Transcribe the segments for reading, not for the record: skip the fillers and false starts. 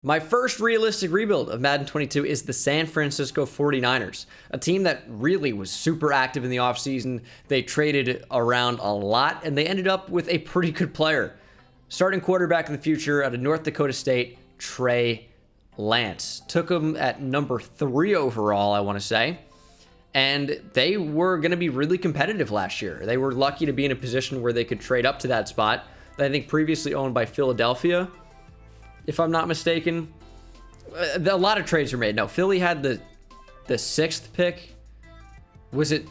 My first realistic rebuild of Madden 22 is the San Francisco 49ers, a team that really was super active in the offseason. They traded around a lot, and they ended up with a pretty good player. Starting quarterback of the future out of North Dakota State, Trey Lance. Took him at number 3 overall, I want to say. And they were going to be really competitive last year. They were lucky to be in a position where they could trade up to that spot. I think previously owned by Philadelphia, if I'm not mistaken. A lot of trades were made. No, Philly had the 6th pick. Was it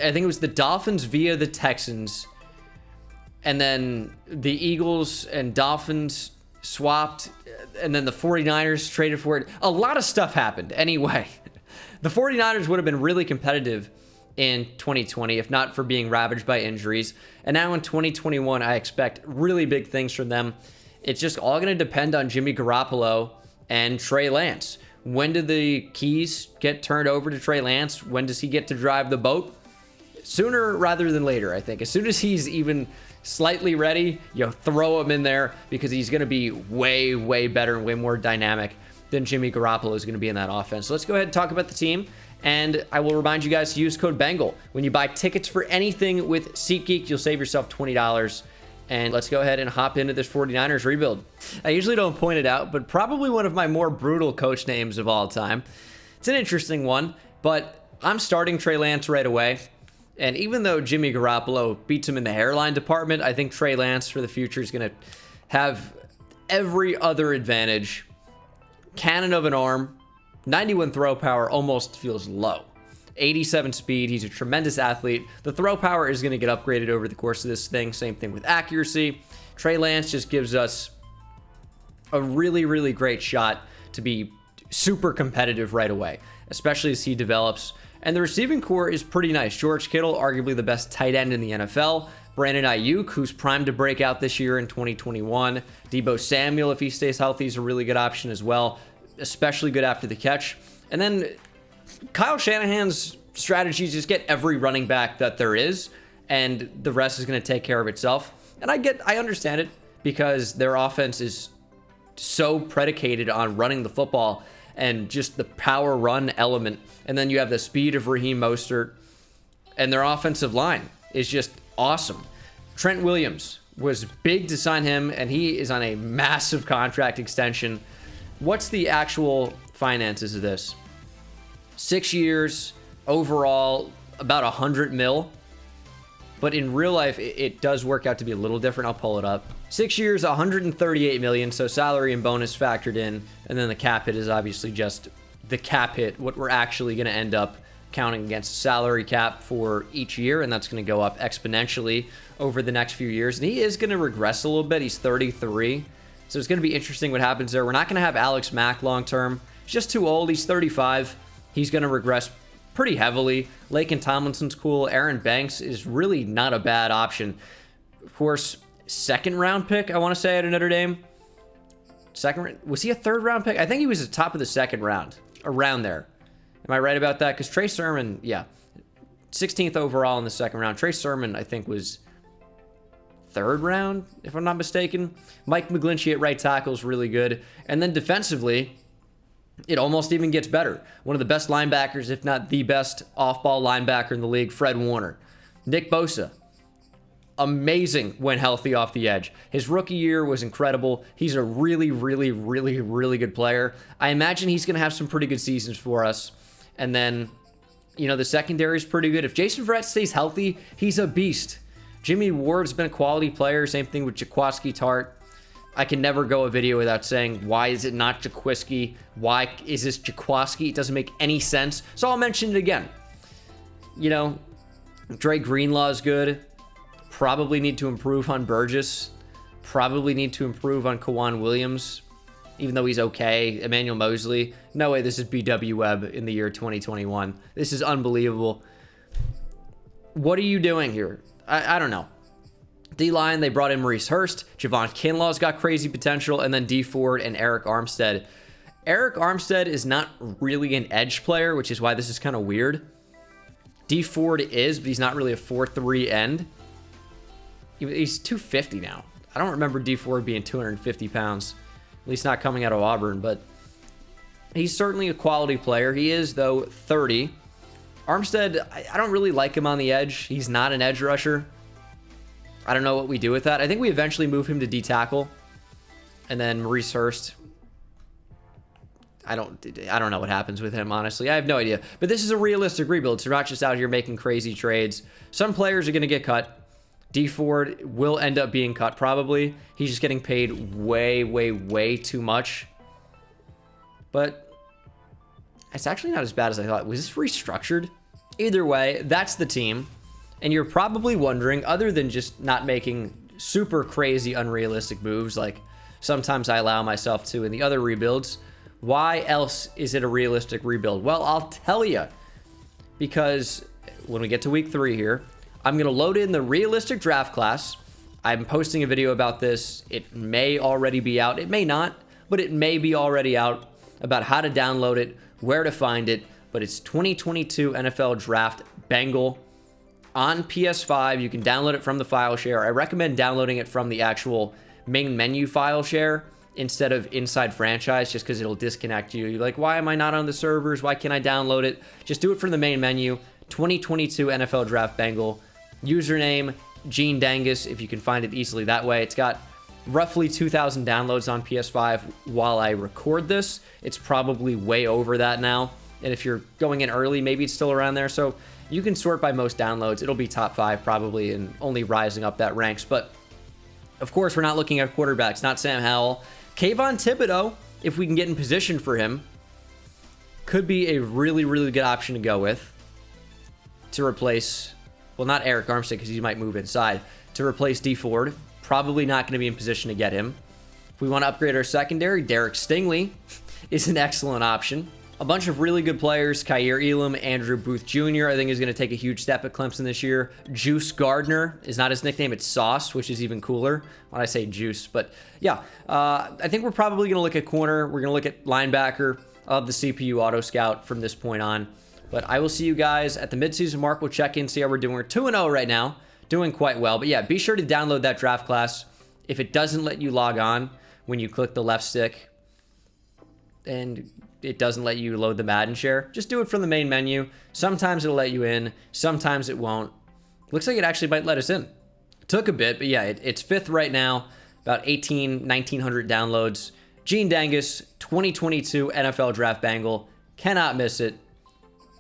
I think it was the Dolphins via the Texans. And then the Eagles and Dolphins swapped. And then the 49ers traded for it. A lot of stuff happened. Anyway, the 49ers would have been really competitive in 2020, if not for being ravaged by injuries. And now in 2021, I expect really big things from them. It's just all going to depend on Jimmy Garoppolo and Trey Lance. When do the keys get turned over to Trey Lance? When does he get to drive the boat? Sooner rather than later, I think. As soon as he's even slightly ready, throw him in there, because he's going to be way, way better and way more dynamic than Jimmy Garoppolo is going to be in that offense. So let's go ahead and talk about the team. And I will remind you guys to use code BENGAL. When you buy tickets for anything with SeatGeek, you'll save yourself $20. And let's go ahead and hop into this 49ers rebuild. I usually don't point it out, but probably one of my more brutal coach names of all time. It's an interesting one, but I'm starting Trey Lance right away. And even though Jimmy Garoppolo beats him in the hairline department, I think Trey Lance for the future is going to have every other advantage. Cannon of an arm, 91 throw power, almost feels low. 87 speed. He's a tremendous athlete. The throw power is going to get upgraded over the course of this thing. Same thing with accuracy. Trey Lance just gives us a really, really great shot to be super competitive right away, especially as he develops. And the receiving core is pretty nice. George Kittle, arguably the best tight end in the NFL. Brandon Ayuk, who's primed to break out this year in 2021. Deebo Samuel, if he stays healthy, is a really good option as well, especially good after the catch. And then Kyle Shanahan's strategy is just get every running back that there is, and the rest is going to take care of itself. And I understand it, because their offense is so predicated on running the football and just the power run element. And then you have the speed of Raheem Mostert, and their offensive line is just awesome. Trent Williams was big to sign him, and he is on a massive contract extension. What's the actual finances of this? 6 years overall, about 100 mil. But in real life, it does work out to be a little different. I'll pull it up. 6 years, 138 million. So salary and bonus factored in. And then the cap hit is obviously just the cap hit, what we're actually going to end up counting against salary cap for each year. And that's going to go up exponentially over the next few years. And he is going to regress a little bit. He's 33. So it's going to be interesting what happens there. We're not going to have Alex Mack long term. He's just too old. He's 35. He's going to regress pretty heavily. Laken Tomlinson's cool. Aaron Banks is really not a bad option. Of course, 2nd round pick, I want to say, out of Notre Dame. Was he a 3rd round pick? I think he was at the top of the 2nd round. Around there. Am I right about that? Because Trey Sermon, 16th overall in the 2nd round. Trey Sermon, I think, was 3rd round, if I'm not mistaken. Mike McGlinchey at right tackle is really good. And then defensively, it almost even gets better. One of the best linebackers, if not the best off-ball linebacker in the league, Fred Warner. Nick Bosa, amazing when healthy off the edge. His rookie year was incredible. He's a really, really, really, really good player. I imagine he's going to have some pretty good seasons for us. And then, the secondary is pretty good. If Jason Verrett stays healthy, he's a beast. Jimmy Ward's been a quality player. Same thing with Jaquiski Tart. I can never go a video without saying, why is it not Jaquiski? Why is this Jaquiski? It doesn't make any sense. So I'll mention it again. Dre Greenlaw is good. Probably need to improve on Burgess. Probably need to improve on Kawan Williams, even though he's okay. Emmanuel Mosley. No way this is BW Webb in the year 2021. This is unbelievable. What are you doing here? I don't know. D-line, they brought in Maurice Hurst. Javon Kinlaw's got crazy potential. And then D Ford and Eric Armstead. Eric Armstead is not really an edge player, which is why this is kind of weird. D Ford is, but he's not really a 4-3 end. He's 250 now. I don't remember D Ford being 250 pounds. at least not coming out of Auburn, but he's certainly a quality player. He is, though, 30. Armstead, I don't really like him on the edge. He's not an edge rusher. I don't know what we do with that. I think we eventually move him to D-tackle. And then Maurice Hurst, I don't know what happens with him, honestly. I have no idea. But this is a realistic rebuild, so we're not just out here making crazy trades. Some players are going to get cut. D Ford will end up being cut, probably. He's just getting paid way, way, way too much. But it's actually not as bad as I thought. Was this restructured? Either way, that's the team. And you're probably wondering, other than just not making super crazy, unrealistic moves like sometimes I allow myself to in the other rebuilds, why else is it a realistic rebuild? Well, I'll tell you. Because when we get to week 3 here, I'm going to load in the realistic draft class. I'm posting a video about this. It may already be out. It may not, but it may be already out about how to download it, where to find it. But it's 2022 NFL Draft Bengal on PS5. You can download it from the file share. I recommend downloading it from the actual main menu file share instead of inside franchise, just because it'll disconnect you. You're like, why am I not on the servers? Why can't I download it? Just do it from the main menu. 2022 NFL Draft Bengal. Username, Gene Dangus, if you can find it easily that way. It's got roughly 2,000 downloads on PS5 while I record this. It's probably way over that now. And if you're going in early, maybe it's still around there. So you can sort by most downloads. It'll be top 5 probably, and only rising up that ranks. But of course, we're not looking at quarterbacks, not Sam Howell. Kayvon Thibodeau, if we can get in position for him, could be a really, really good option to go with to replace, well, not Eric Armstead because he might move inside, to replace D Ford. Probably not going to be in position to get him. If we want to upgrade our secondary, Derek Stingley is an excellent option. A bunch of really good players, Kyer Elam, Andrew Booth Jr., I think is going to take a huge step at Clemson this year. Juice Gardner is not his nickname, it's Sauce, which is even cooler when I say Juice. But yeah, I think we're probably going to look at corner. We're going to look at linebacker of the CPU Auto Scout from this point on. But I will see you guys at the midseason mark. We'll check in, see how we're doing. We're 2-0 right now, doing quite well. But yeah, be sure to download that draft class. If it doesn't let you log on when you click the left stick, and it doesn't let you load the Madden share, just do it from the main menu. Sometimes it'll let you in, sometimes it won't. Looks like it actually might let us in. It took a bit, but yeah, it's 5th right now, about 1,900 downloads. Gene Dangus, 2022 NFL Draft Bengal. Cannot miss it.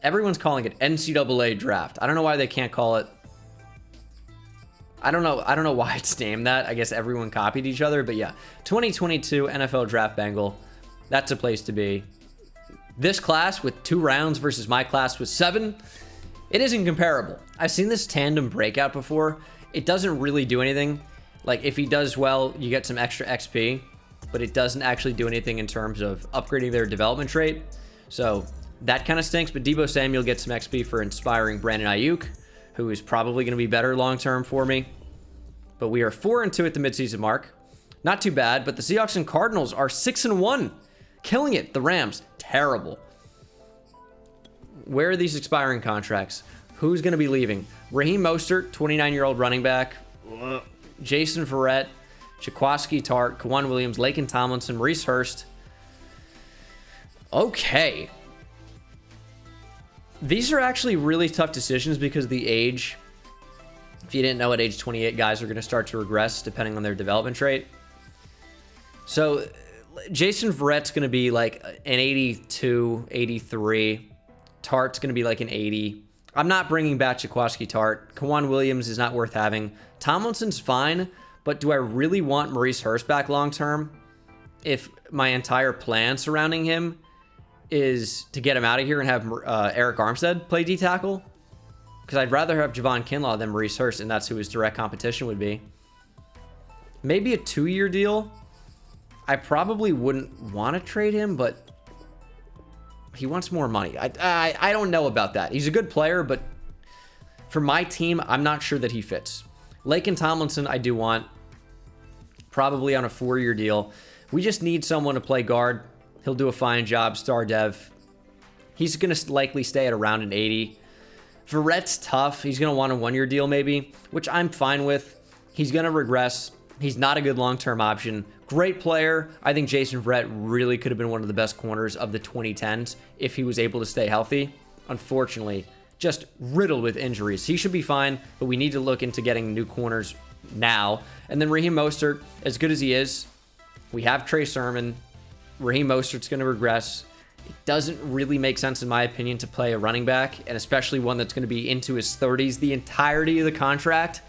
Everyone's calling it NCAA Draft. I don't know why they can't call it. I don't know why it's named that. I guess everyone copied each other, but yeah, 2022 NFL Draft Bengal. That's a place to be. This class with 2 rounds versus my class with 7, it isn't comparable. I've seen this tandem breakout before. It doesn't really do anything. Like, if he does well, you get some extra XP, but it doesn't actually do anything in terms of upgrading their development trait. So that kind of stinks, but Deebo Samuel gets some XP for inspiring Brandon Ayuk, who is probably going to be better long-term for me. But we are 4-2 at the midseason mark. Not too bad, but the Seahawks and Cardinals are 6-1. Killing it. The Rams, terrible. Where are these expiring contracts? Who's going to be leaving? Raheem Mostert, 29-year-old running back. Jason Verrett, Jaquiski Tart, Kwan Williams, Laken Tomlinson, Maurice Hurst. Okay. These are actually really tough decisions because of the age. If you didn't know, at age 28, guys are going to start to regress depending on their development trait. So Jason Verrett's going to be like an 82, 83. Tart's going to be like an 80. I'm not bringing back Jaquiski Tart. Kwan Williams is not worth having. Tomlinson's fine, but do I really want Maurice Hurst back long term if my entire plan surrounding him is to get him out of here and have Eric Armstead play D-tackle? Because I'd rather have Javon Kinlaw than Maurice Hurst, and that's who his direct competition would be. Maybe a 2-year deal. I probably wouldn't want to trade him, but he wants more money. I don't know about that. He's a good player, but for my team, I'm not sure that he fits. Laken Tomlinson, I do want. Probably on a 4-year deal. We just need someone to play guard. He'll do a fine job, star dev. He's going to likely stay at around an 80. Verrett's tough. He's going to want a 1-year deal maybe, which I'm fine with. He's going to regress. He's not a good long-term option. Great player. I think Jason Verrett really could have been one of the best corners of the 2010s if he was able to stay healthy. Unfortunately, just riddled with injuries. He should be fine, but we need to look into getting new corners now. And then Raheem Mostert, as good as he is, we have Trey Sermon. Raheem Mostert's going to regress. It doesn't really make sense, in my opinion, to play a running back, and especially one that's going to be into his 30s the entirety of the contract,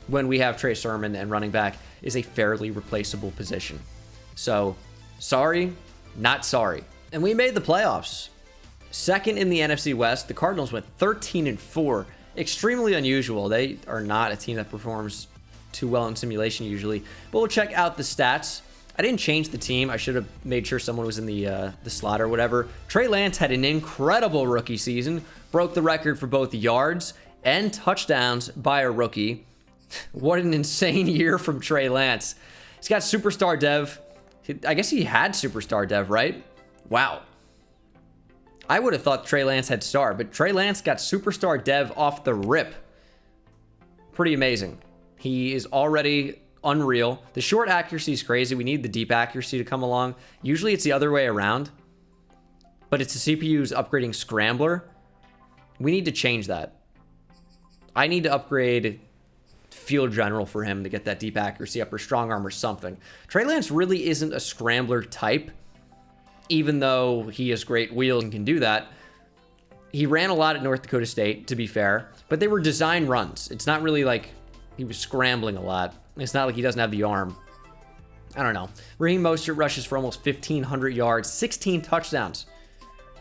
when we have Trey Sermon, and running back is a fairly replaceable position. So, sorry, not sorry. And we made the playoffs. Second in the NFC West, the Cardinals went 13-4. Extremely unusual. They are not a team that performs too well in simulation usually. But we'll check out the stats. I didn't change the team. I should have made sure someone was in the slot or whatever. Trey Lance had an incredible rookie season. Broke the record for both yards and touchdowns by a rookie. What an insane year from Trey Lance. He's got superstar dev. I guess he had superstar dev, right? Wow. I would have thought Trey Lance had star, but Trey Lance got superstar dev off the rip. Pretty amazing. He is already unreal. The short accuracy is crazy. We need the deep accuracy to come along. Usually it's the other way around, but it's the CPU's upgrading scrambler. We need to change that. I need to upgrade field general for him to get that deep accuracy up, or strong arm or something. Trey Lance really isn't a scrambler type, even though he has great wheels and can do that. He ran a lot at North Dakota State, to be fair, but they were design runs. It's not really like he was scrambling a lot. It's not like he doesn't have the arm. I don't know. Raheem Mostert rushes for almost 1,500 yards, 16 touchdowns,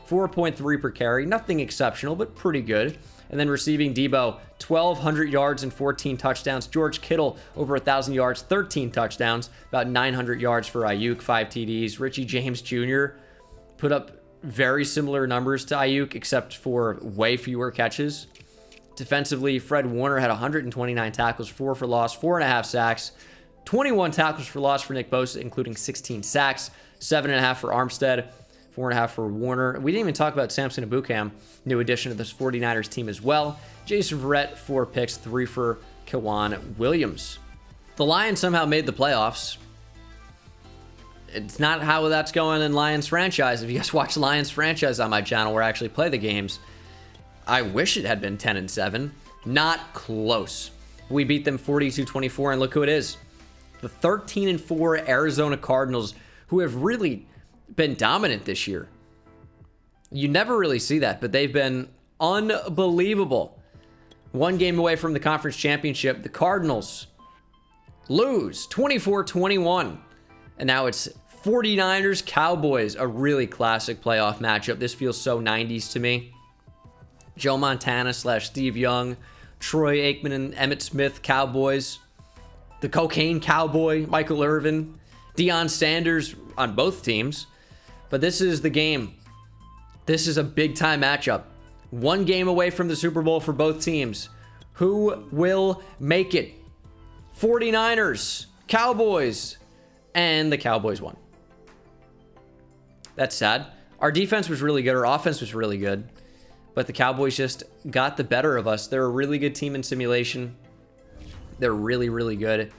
4.3 per carry. Nothing exceptional, but pretty good. And then receiving Debo, 1,200 yards and 14 touchdowns. George Kittle, over 1,000 yards, 13 touchdowns. About 900 yards for Ayuk, 5 TDs. Richie James Jr. put up very similar numbers to Ayuk, except for way fewer catches. Defensively, Fred Warner had 129 tackles, 4 for loss, 4.5 sacks. 21 tackles for loss for Nick Bosa, including 16 sacks. 7.5 for Armstead. 4.5 for Warner. We didn't even talk about Samson Ebukam, new addition to this 49ers team as well. Jason Verrett, 4 picks, 3 for K'Waun Williams. The Lions somehow made the playoffs. It's not how that's going in Lions franchise. If you guys watch Lions franchise on my channel where I actually play the games, I wish it had been 10-7. Not close. We beat them 42-24, and look who it is. The 13-4 Arizona Cardinals, who have really been dominant this year. You never really see that, but they've been unbelievable. One game away from the conference championship. The Cardinals lose 24-21. And now it's 49ers Cowboys, a really classic playoff matchup. This feels so 90s to me. Joe Montana / Steve Young, Troy Aikman and Emmitt Smith Cowboys. The Cocaine Cowboy, Michael Irvin, Deion Sanders on both teams. But this is the game. This is a big-time matchup. One game away from the Super Bowl for both teams. Who will make it? 49ers, Cowboys, and the Cowboys won. That's sad. Our defense was really good. Our offense was really good. But the Cowboys just got the better of us. They're a really good team in simulation. They're really, really good.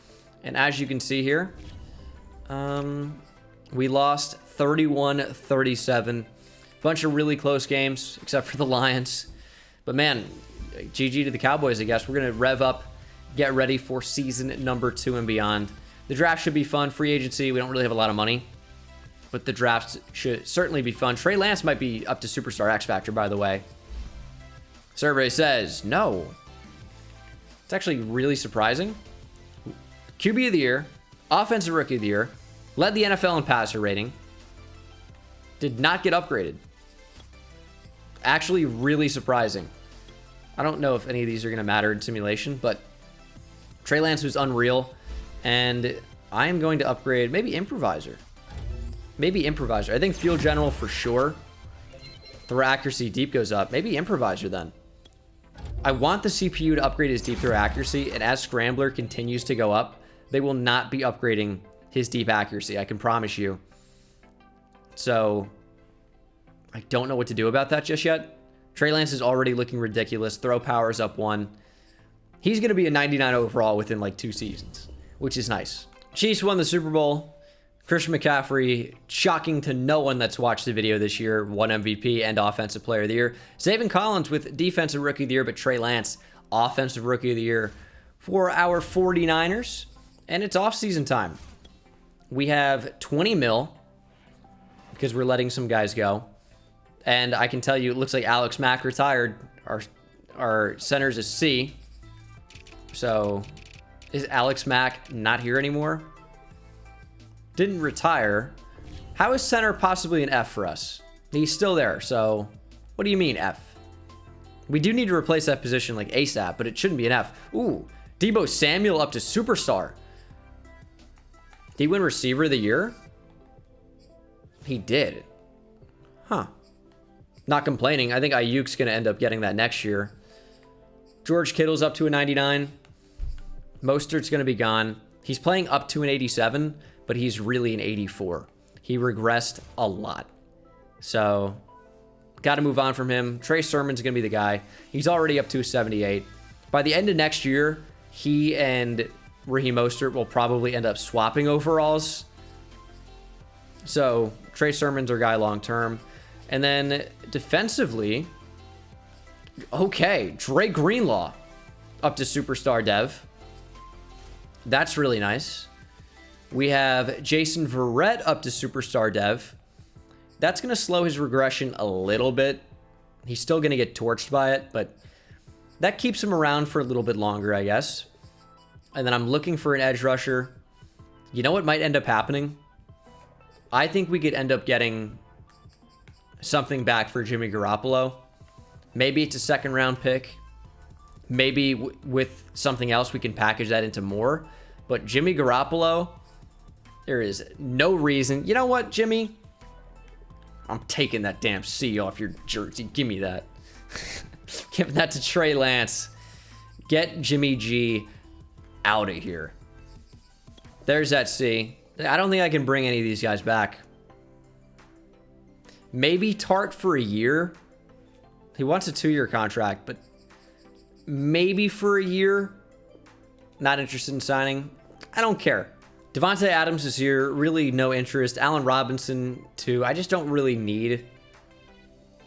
And as you can see here, we lost 31-37. Bunch of really close games, except for the Lions. But man, GG to the Cowboys, I guess. We're going to rev up, get ready for season number 2 and beyond. The draft should be fun. Free agency, we don't really have a lot of money, but the draft should certainly be fun. Trey Lance might be up to Superstar X Factor, by the way. Survey says no. It's actually really surprising. QB of the year, offensive rookie of the year, led the NFL in passer rating, did not get upgraded. Actually really surprising. I don't know if any of these are going to matter in simulation, but Trey Lance was unreal, and I am going to upgrade maybe Improviser. Maybe Improviser. I think Field General for sure. Throw accuracy deep goes up. Maybe Improviser then. I want the CPU to upgrade his deep throw accuracy, and as Scrambler continues to go up, they will not be upgrading his deep accuracy. I can promise you. So, I don't know what to do about that just yet. Trey Lance is already looking ridiculous. Throw power is up 1. He's going to be a 99 overall within like 2 seasons, which is nice. Chiefs won the Super Bowl. Christian McCaffrey, shocking to no one that's watched the video this year, won MVP and Offensive Player of the Year. Zaven Collins with Defensive Rookie of the Year, but Trey Lance, Offensive Rookie of the Year for our 49ers. And it's off-season time. We have 20 mil because we're letting some guys go. And I can tell you, it looks like Alex Mack retired. Our centers is C. So is Alex Mack not here anymore? Didn't retire. How is center possibly an F for us? He's still there, so what do you mean F? We do need to replace that position like ASAP, but it shouldn't be an F. Ooh, Deebo Samuel up to superstar. Did he win receiver of the year? He did. Huh. Not complaining. I think Ayuk's going to end up getting that next year. George Kittle's up to a 99. Mostert's going to be gone. He's playing up to an 87, but he's really an 84. He regressed a lot. So, got to move on from him. Trey Sermon's going to be the guy. He's already up to a 78. By the end of next year, he and Raheem Mostert will probably end up swapping overalls. So, Trey Sermon's our guy long term. And then defensively, okay, Dre Greenlaw up to superstar dev. That's really nice. We have Jason Verrett up to superstar dev. That's going to slow his regression a little bit. He's still going to get torched by it, but that keeps him around for a little bit longer, I guess. And then I'm looking for an edge rusher. You know what might end up happening? I think we could end up getting something back for Jimmy Garoppolo. Maybe it's a second round pick. Maybe with something else we can package that into more. But Jimmy Garoppolo, there is no reason. You know what, Jimmy? I'm taking that damn C off your jersey. Give me that. Giving that to Trey Lance. Get Jimmy G out of here. There's that C. I don't think I can bring any of these guys back. Maybe Tart for a year. He wants a 2-year contract, but maybe for a year. Not interested in signing. I don't care. Devontae Adams is here. Really no interest. Allen Robinson, too. I just don't really need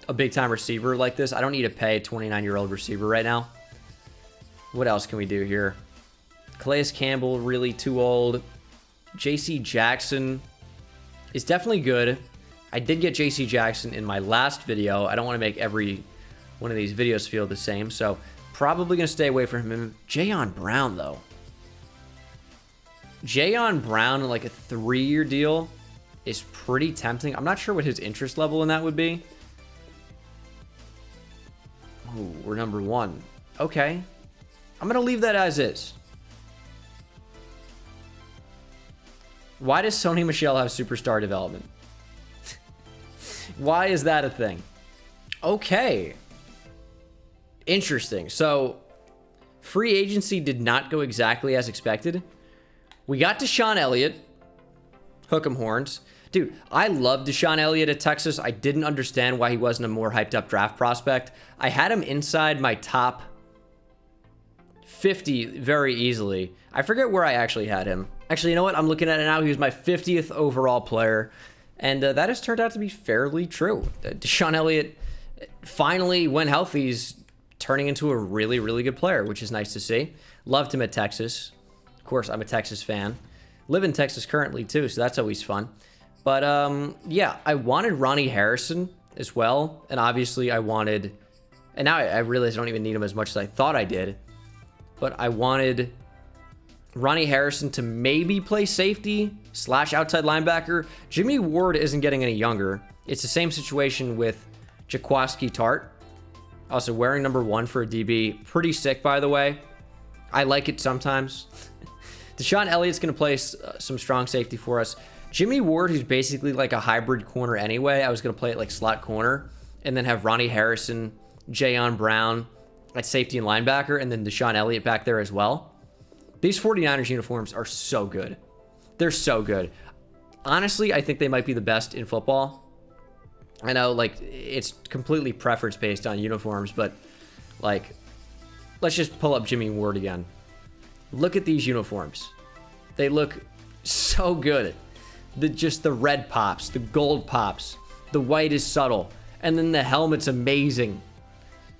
a big-time receiver like this. I don't need to pay a 29-year-old receiver right now. What else can we do here? Calais Campbell, really too old. J.C. Jackson is definitely good. I did get J.C. Jackson in my last video. I don't want to make every one of these videos feel the same, so probably going to stay away from him. Jayon Brown, though. Jayon Brown, like a 3-year deal, is pretty tempting. I'm not sure what his interest level in that would be. Ooh, we're number 1. Okay. I'm going to leave that as is. Why does Sony Michel have superstar development? Why is that a thing? Okay. Interesting. So, free agency did not go exactly as expected. We got Deshaun Elliott. Hook 'em horns. Dude, I love Deshaun Elliott at Texas. I didn't understand why he wasn't a more hyped up draft prospect. I had him inside my top 50 very easily. I forget where I actually had him. Actually, you know what? I'm looking at it now. He was my 50th overall player. And that has turned out to be fairly true. Deshaun Elliott finally, when healthy, is turning into a really, really good player, which is nice to see. Loved him at Texas. Of course, I'm a Texas fan. Live in Texas currently, too, so that's always fun. But, yeah, I wanted Ronnie Harrison as well. And obviously, I wanted... And now I realize I don't even need him as much as I thought I did. But I wanted Ronnie Harrison to maybe play safety / outside linebacker. Jimmy Ward isn't getting any younger. It's the same situation with Jaquiski Tart. Also, wearing number 1 for a DB. Pretty sick, by the way. I like it sometimes. Deshaun Elliott's going to play some strong safety for us. Jimmy Ward, who's basically like a hybrid corner anyway, I was going to play it like slot corner. And then have Ronnie Harrison, Jayon Brown at safety and linebacker. And then Deshaun Elliott back there as well. These 49ers uniforms are so good. They're so good. Honestly, I think they might be the best in football. I know, like, it's completely preference based on uniforms, but, like, let's just pull up Jimmy Ward again. Look at these uniforms. They look so good. Just the red pops, the gold pops, the white is subtle, and then the helmet's amazing.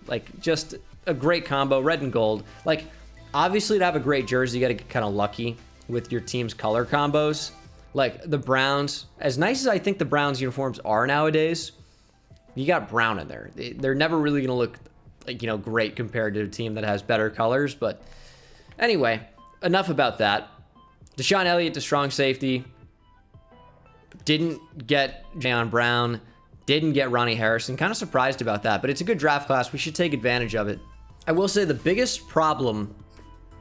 Like, just a great combo, red and gold. Like, obviously to have a great jersey, you gotta get kind of lucky with your team's color combos. Like, the Browns, as nice as I think the Browns uniforms are nowadays, you got brown in there. They're never really gonna look, like, you know, great compared to a team that has better colors. But anyway, enough about that. Deshaun Elliott to strong safety. Didn't get Jayon Brown. Didn't get Ronnie Harrison. Kind of surprised about that, but it's a good draft class. We should take advantage of it. I will say the biggest problem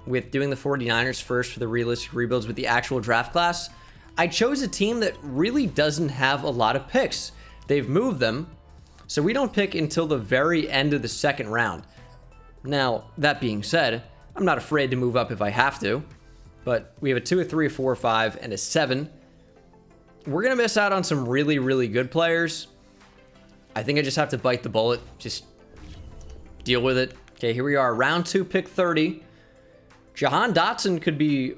with doing the 49ers first for the realistic rebuilds with the actual draft class, I chose a team that really doesn't have a lot of picks. They've moved them, so we don't pick until the very end of the second round. Now, that being said, I'm not afraid to move up if I have to, but we have a 2, a 3, a 4, a 5, and a 7. We're going to miss out on some really, really good players. I think I just have to bite the bullet. Just deal with it. Okay, here we are. Round 2, pick 30. Jahan Dotson could be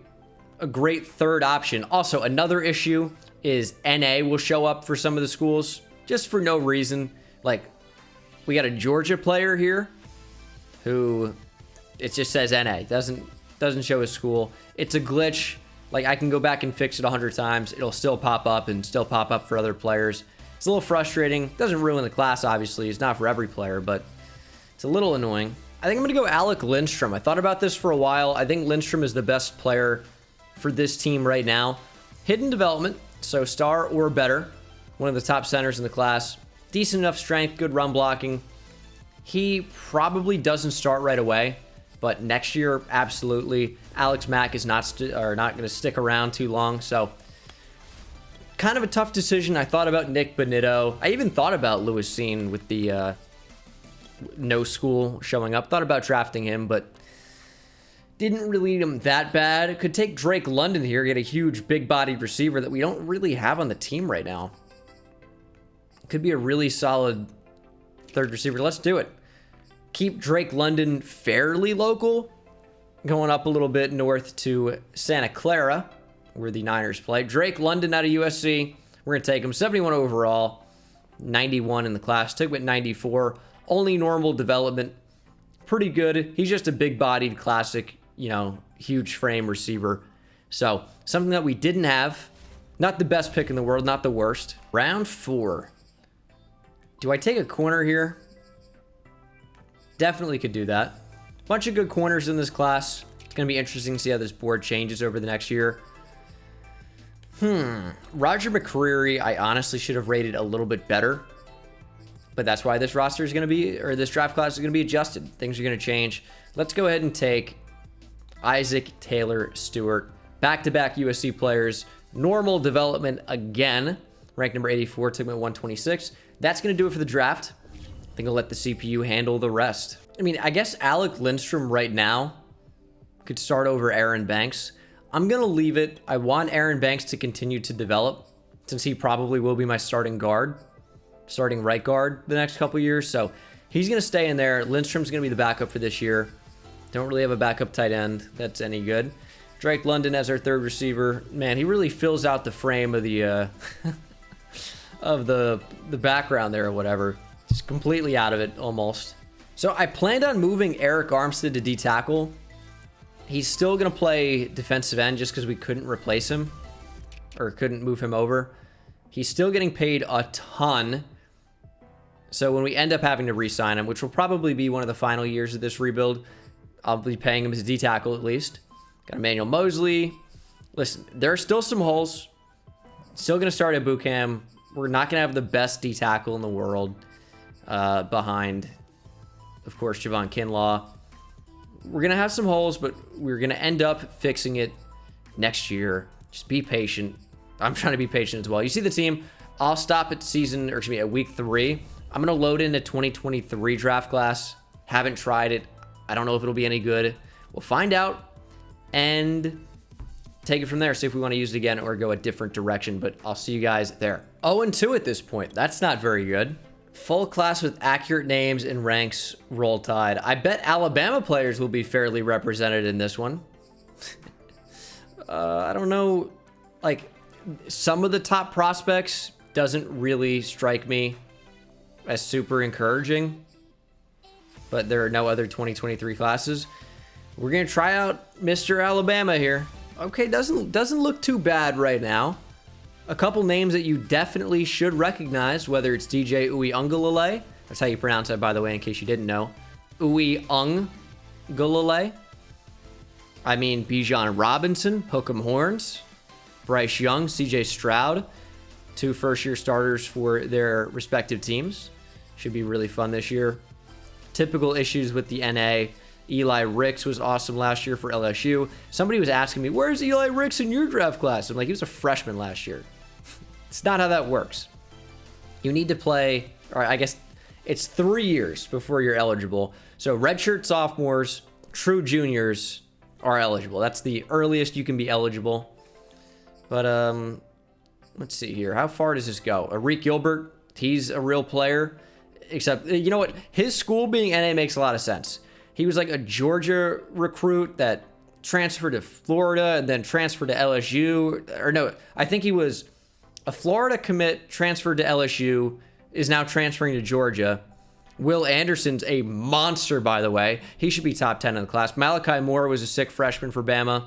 a great third option. Also, another issue is NA will show up for some of the schools just for no reason. Like, we got a Georgia player here who it just says NA. Doesn't show his school. It's a glitch. Like, I can go back and fix it 100 times. It'll still pop up and still pop up for other players. It's a little frustrating. Doesn't ruin the class, obviously. It's not for every player, but it's a little annoying. I think I'm going to go Alec Lindstrom. I thought about this for a while. I think Lindstrom is the best player for this team right now. Hidden development, so star or better. One of the top centers in the class. Decent enough strength, good run blocking. He probably doesn't start right away, but next year, absolutely. Alex Mack is not going to stick around too long, so kind of a tough decision. I thought about Nick Benito. I even thought about Lewis Seen with the no school showing up. Thought about drafting him, but didn't really need him that bad. Could take Drake London here, get a huge big-bodied receiver that we don't really have on the team right now. Could be a really solid third receiver. Let's do it. Keep Drake London fairly local. Going up a little bit north to Santa Clara, where the Niners play. Drake London out of USC. We're going to take him. 71 overall. 91 in the class. Took him at 94. Only normal development. Pretty good. He's just a big-bodied, classic, you know, huge frame receiver. So, something that we didn't have. Not the best pick in the world. Not the worst. Round 4. Do I take a corner here? Definitely could do that. Bunch of good corners in this class. It's going to be interesting to see how this board changes over the next year. Roger McCreary, I honestly should have rated a little bit better. But that's why this roster is going to be, or this draft class is going to be adjusted. Things are going to change. Let's go ahead and take Isaac Taylor Stewart. Back-to-back USC players. Normal development again. Ranked number 84, took him at 126. That's going to do it for the draft. I think I'll let the CPU handle the rest. I mean, I guess Alec Lindstrom right now could start over Aaron Banks. I'm going to leave it. I want Aaron Banks to continue to develop since he probably will be my starting guard, starting right guard the next couple years. So he's going to stay in there. Lindstrom's going to be the backup for this year. Don't really have a backup tight end that's any good. Drake London as our third receiver. Man, he really fills out the frame of the of the background there or whatever. Just completely out of it almost. So I planned on moving Eric Armstead to D-tackle. He's still going to play defensive end just because we couldn't replace him or couldn't move him over. He's still getting paid a ton. So when we end up having to re-sign him, which will probably be one of the final years of this rebuild, I'll be paying him as a D-tackle at least. Got Emmanuel Mosley. Listen, there are still some holes. Still going to start at boot camp. We're not going to have the best D-tackle in the world behind, of course, Javon Kinlaw. We're going to have some holes, but we're going to end up fixing it next year. Just be patient. I'm trying to be patient as well. You see the team. I'll stop at week 3. I'm going to load in a 2023 draft class. Haven't tried it. I don't know if it'll be any good. We'll find out and take it from there. See if we want to use it again or go a different direction, but I'll see you guys there. 0-2 at this point. That's not very good. Full class with accurate names and ranks. Roll Tide. I bet Alabama players will be fairly represented in this one. I don't know like, some of the top prospects doesn't really strike me as super encouraging, but there are no other 2023 classes. We're gonna try out Mr. Alabama here. Okay, doesn't look too bad right now. A couple names that you definitely should recognize, whether it's DJ Uiagalelei, that's how you pronounce it, by the way, in case you didn't know. Uiagalelei. I mean, Bijan Robinson, Hook 'em Horns, Bryce Young, CJ Stroud, 2 first-year starters for their respective teams. Should be really fun this year. Typical issues with the NA. Eli Ricks was awesome last year for LSU. Somebody was asking me, where's Eli Ricks in your draft class? I'm like, he was a freshman last year. It's not how that works. You need to play, or I guess it's 3 years before you're eligible. So redshirt sophomores, true juniors are eligible. That's the earliest you can be eligible. But let's see here. How far does this go? Arik Gilbert, he's a real player. Except, you know what? His school being NA makes a lot of sense. He was like a Georgia recruit that transferred to Florida and then transferred to LSU. Or no, I think he was a Florida commit, transferred to LSU, is now transferring to Georgia. Will Anderson's a monster, by the way. He should be top 10 in the class. Malachi Moore was a sick freshman for Bama.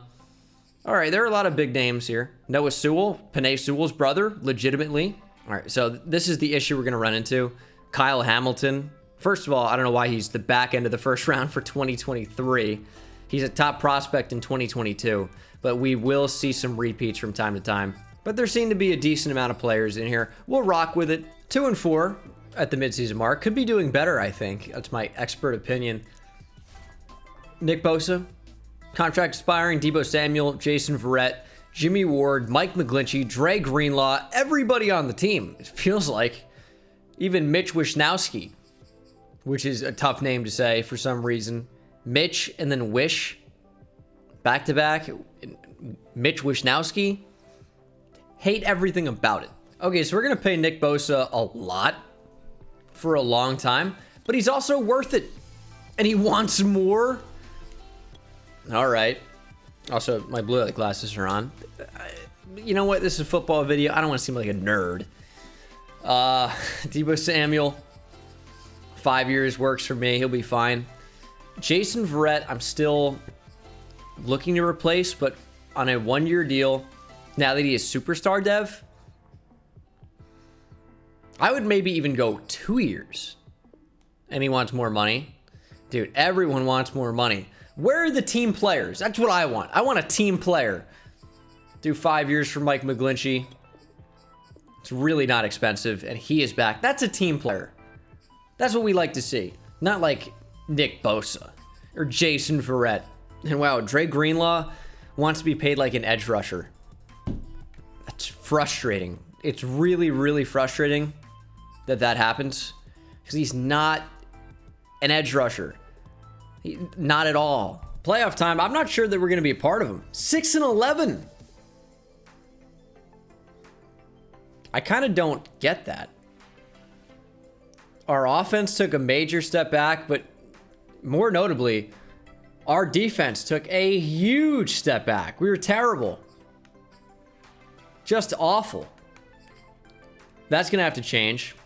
All right, there are a lot of big names here. Noah Sewell, Penei Sewell's brother, legitimately. All right, so this is the issue we're going to run into. Kyle Hamilton. First of all, I don't know why he's the back end of the first round for 2023. He's a top prospect in 2022, but we will see some repeats from time to time. But there seem to be a decent amount of players in here. We'll rock with it. 2-4 at the midseason mark. Could be doing better, I think. That's my expert opinion. Nick Bosa, contract expiring. Deebo Samuel, Jason Verrett, Jimmy Ward, Mike McGlinchey, Dre Greenlaw, everybody on the team, it feels like. Even Mitch Wishnowsky, which is a tough name to say for some reason. Mitch and then Wish, back-to-back. Mitch Wishnowsky, hate everything about it. Okay, so we're going to pay Nick Bosa a lot for a long time, but he's also worth it, and he wants more. All right. Also, my blue light glasses are on. You know what? This is a football video. I don't want to seem like a nerd. Deebo Samuel, 5 years works for me. He'll be fine. Jason Verrett, I'm still looking to replace, but on a 1-year deal, now that he is superstar dev, I would maybe even go 2 years. And he wants more money. Dude, everyone wants more money. Where are the team players? That's what I want. I want a team player. Do 5 years for Mike McGlinchey. It's really not expensive, and he is back. That's a team player. That's what we like to see. Not like Nick Bosa or Jason Verrett. And wow, Dre Greenlaw wants to be paid like an edge rusher. That's frustrating. It's really, really frustrating that happens because he's not an edge rusher. Not at all. Playoff time, I'm not sure that we're going to be a part of him. 6-11. I kind of don't get that. Our offense took a major step back, but more notably, our defense took a huge step back. We were terrible. Just awful. That's going to have to change.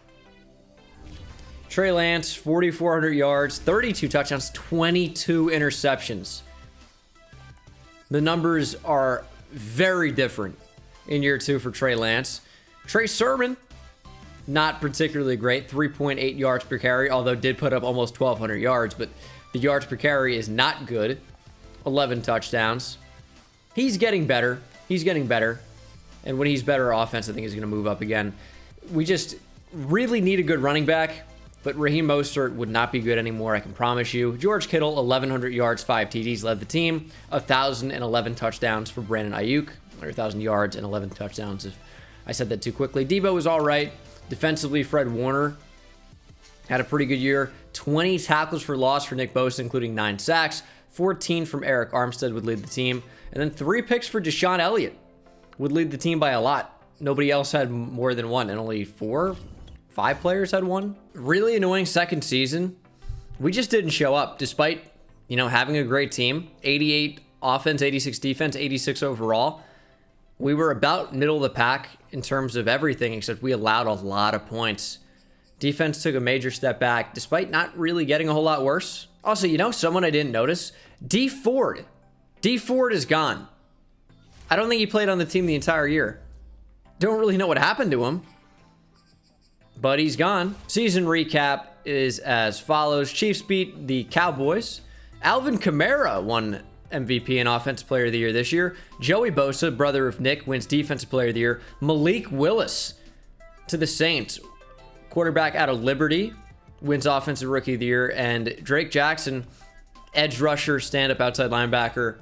Trey Lance, 4,400 yards, 32 touchdowns, 22 interceptions. The numbers are very different in year 2 for Trey Lance. Trey Sermon, not particularly great, 3.8 yards per carry, although did put up almost 1,200 yards, but the yards per carry is not good. 11 touchdowns. He's getting better. He's getting better. And when he's better, our offense, I think, is going to move up again. We just really need a good running back, but Raheem Mostert would not be good anymore, I can promise you. George Kittle, 1,100 yards, 5 TDs, led the team. 1,011 touchdowns for Brandon Ayuk, or 1,000 yards and 11 touchdowns, if I said that too quickly. Debo was all right. Defensively, Fred Warner had a pretty good year. 20 tackles for loss for Nick Bosa, including 9 sacks. 14 from Eric Armstead would lead the team. And then 3 picks for Deshaun Elliott would lead the team by a lot. Nobody else had more than 1, and only 4, 5 players had 1. Really annoying second season. We just didn't show up, despite, having a great team. 88 offense, 86 defense, 86 overall. We were about middle of the pack in terms of everything, except we allowed a lot of points. Defense took a major step back, despite not really getting a whole lot worse. Also, you know, someone I didn't notice? D Ford. D Ford is gone. I don't think he played on the team the entire year. Don't really know what happened to him, but he's gone. Season recap is as follows. Chiefs beat the Cowboys. Alvin Kamara won MVP and Offensive Player of the Year this year. Joey Bosa, brother of Nick, wins Defensive Player of the Year. Malik Willis to the Saints, quarterback out of Liberty, wins Offensive Rookie of the Year. And Drake Jackson, edge rusher, stand-up outside linebacker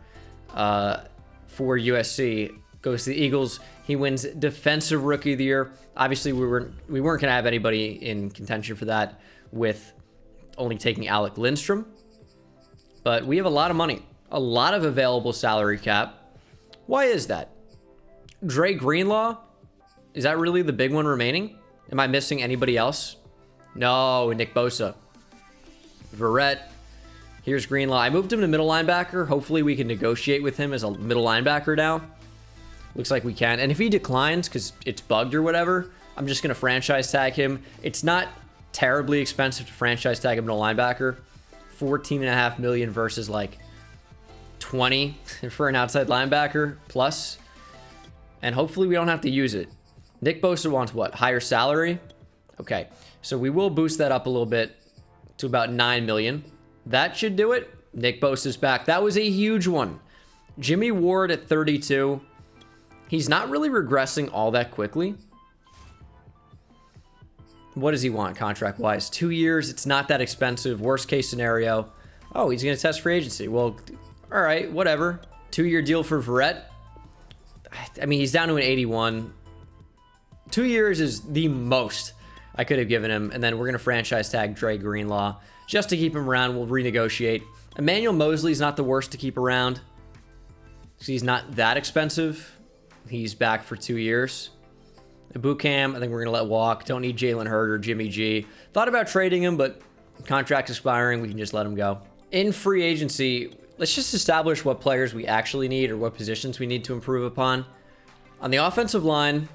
for USC, goes to the Eagles. He wins Defensive Rookie of the Year. Obviously, we weren't going to have anybody in contention for that with only taking Alec Lindstrom. But we have a lot of money, a lot of available salary cap. Why is that? Dre Greenlaw? Is that really the big one remaining? Am I missing anybody else? No, Nick Bosa. Verrett. Here's Greenlaw. I moved him to middle linebacker. Hopefully we can negotiate with him as a middle linebacker now. Looks like we can. And if he declines because it's bugged or whatever, I'm just going to franchise tag him. It's not terribly expensive to franchise tag a middle linebacker. $14.5 million versus like 20 for an outside linebacker plus. And hopefully we don't have to use it. Nick Bosa wants what? Higher salary? Okay. So we will boost that up a little bit to about $9 million. That should do it. Nick Bosa's back. That was a huge one. Jimmy Ward at 32. He's not really regressing all that quickly. What does he want contract-wise? 2 years. It's not that expensive. Worst case scenario. Oh, he's going to test free agency. Well, all right, whatever. 2-year deal for Verrett. I mean, he's down to an 81. 2 years is the most I could have given him. And then we're going to franchise tag Dre Greenlaw just to keep him around. We'll renegotiate. Emmanuel Mosley's not the worst to keep around. He's not that expensive. He's back for 2 years. Bucam, I think we're going to let walk. Don't need Jalen Hurd or Jimmy G. Thought about trading him, but contract's expiring. We can just let him go. In free agency, let's just establish what players we actually need or what positions we need to improve upon. On the offensive line,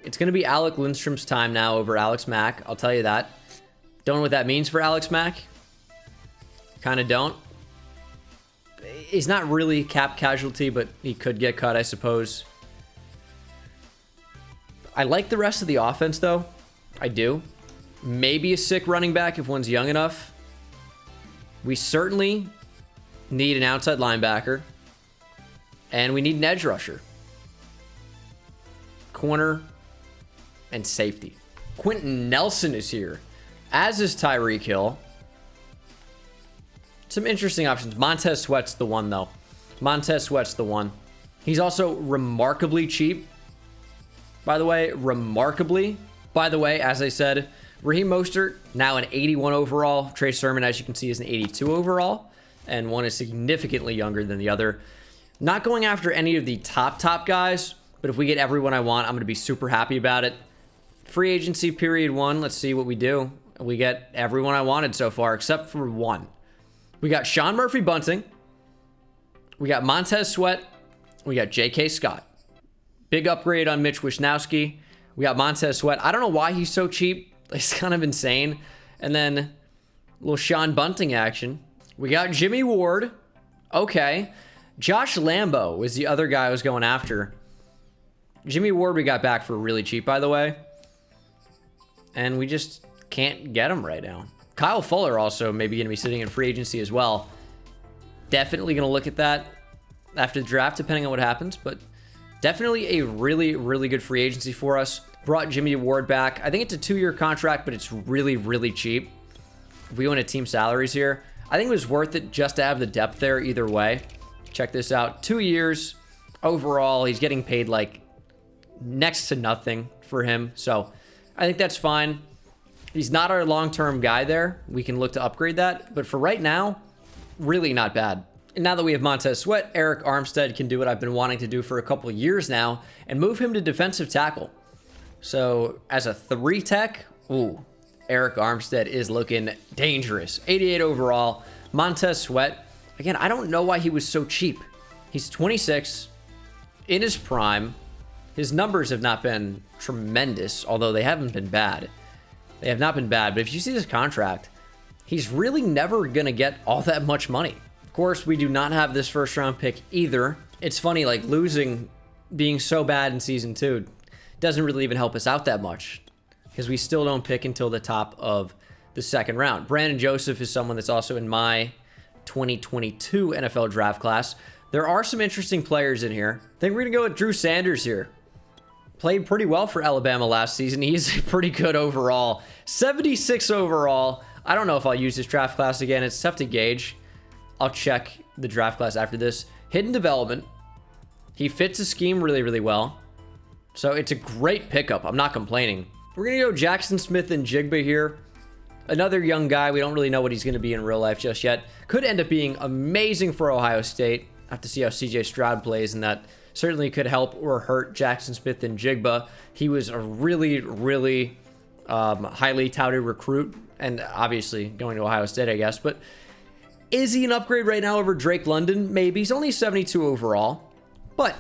it's going to be Alec Lindstrom's time now over Alex Mack. I'll tell you that. Don't know what that means for Alex Mack. Kind of don't. He's not really cap casualty, but he could get cut, I suppose. I like the rest of the offense, though. I do. Maybe a sick running back if one's young enough. We certainly need an outside linebacker. And we need an edge rusher. Corner and safety. Quentin Nelson is here, as is Tyreek Hill. Some interesting options. Montez Sweat's the one, though. Montez Sweat's the one. He's also remarkably cheap. By the way, remarkably. By the way, as I said, Raheem Mostert, now an 81 overall. Trey Sermon, as you can see, is an 82 overall. And one is significantly younger than the other. Not going after any of the top guys, but if we get everyone I want, I'm going to be super happy about it. Free agency period 1. Let's see what we do. We get everyone I wanted so far, except for one. We got Sean Murphy-Bunting. We got Montez Sweat. We got J.K. Scott. Big upgrade on Mitch Wisnowski. We got Montez Sweat. I don't know why he's so cheap. It's kind of insane. And then a little Sean Bunting action. We got Jimmy Ward. Okay. Josh Lambo was the other guy I was going after. Jimmy Ward we got back for really cheap, by the way. And we just can't get him right now. Kyle Fuller also maybe going to be sitting in free agency as well. Definitely going to look at that after the draft, depending on what happens. But definitely a really, really good free agency for us. Brought Jimmy Ward back. I think it's a 2-year contract, but it's really, really cheap. If we went to team salaries here, I think it was worth it just to have the depth there either way. Check this out. 2 years overall. He's getting paid like next to nothing for him. So I think that's fine. He's not our long-term guy there. We can look to upgrade that. But for right now, really not bad. And now that we have Montez Sweat, Eric Armstead can do what I've been wanting to do for a couple of years now and move him to defensive tackle. So as a 3 tech, ooh, Eric Armstead is looking dangerous. 88 overall. Montez Sweat, again, I don't know why he was so cheap. He's 26. in his prime. His numbers have not been tremendous, although they haven't been bad. They have not been bad, but if you see his contract, he's really never going to get all that much money. Of course, we do not have this first round pick either. It's funny, like losing, being so bad in season 2 doesn't really even help us out that much because we still don't pick until the top of the second round. Brandon Joseph is someone that's also in my 2022 NFL draft class. There are some interesting players in here. I think we're going to go with Drew Sanders here. Played pretty well for Alabama last season. He's pretty good overall. 76 overall. I don't know if I'll use this draft class again. It's tough to gauge. I'll check the draft class after this. Hidden development. He fits the scheme really, really well. So it's a great pickup. I'm not complaining. We're going to go Jackson Smith and Jigba here. Another young guy. We don't really know what he's going to be in real life just yet. Could end up being amazing for Ohio State. I have to see how CJ Stroud plays, and that certainly could help or hurt Jackson Smith and Jigba. He was a really, really highly touted recruit, and obviously going to Ohio State, I guess. But is he an upgrade right now over Drake London? Maybe. He's only 72 overall, but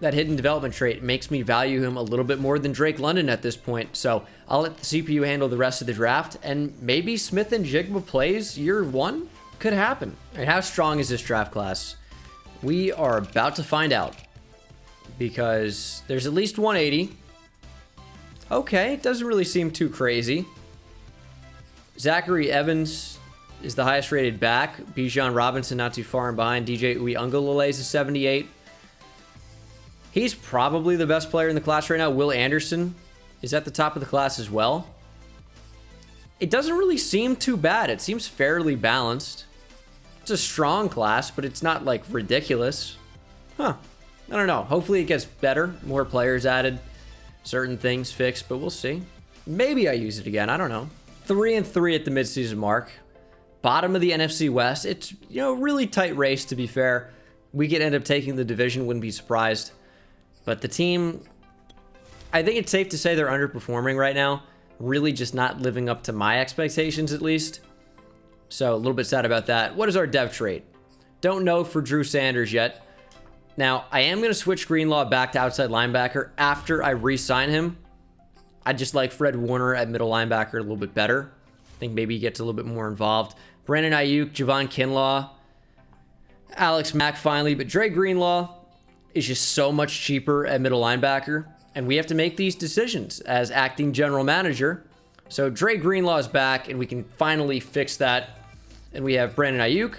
that hidden development trait makes me value him a little bit more than Drake London at this point. So I'll let the CPU handle the rest of the draft, and maybe Smith and Jigba plays year 1? Could happen. All right, how strong is this draft class? We are about to find out, because there's at least 180. Okay, it doesn't really seem too crazy. Zachary Evans is the highest rated back. Bijan Robinson not too far in behind. DJ Uiagalelei is a 78. He's probably the best player in the class right now. Will Anderson is at the top of the class as well. It doesn't really seem too bad. It seems fairly balanced. It's a strong class, but it's not like ridiculous. Huh. I don't know. Hopefully it gets better. More players added. Certain things fixed, but we'll see. Maybe I use it again. I don't know. 3-3 at the midseason mark. Bottom of the NFC West. It's, really tight race, to be fair. We could end up taking the division. Wouldn't be surprised. But the team, I think it's safe to say they're underperforming right now. Really just not living up to my expectations, at least. So a little bit sad about that. What is our dev trait? Don't know for Drew Sanders yet. Now, I am going to switch Greenlaw back to outside linebacker after I re-sign him. I just like Fred Warner at middle linebacker a little bit better. I think maybe he gets a little bit more involved. Brandon Ayuk, Javon Kinlaw, Alex Mack finally, but Dre Greenlaw is just so much cheaper at middle linebacker, and we have to make these decisions as acting general manager. So Dre Greenlaw is back, and we can finally fix that. And we have Brandon Ayuk,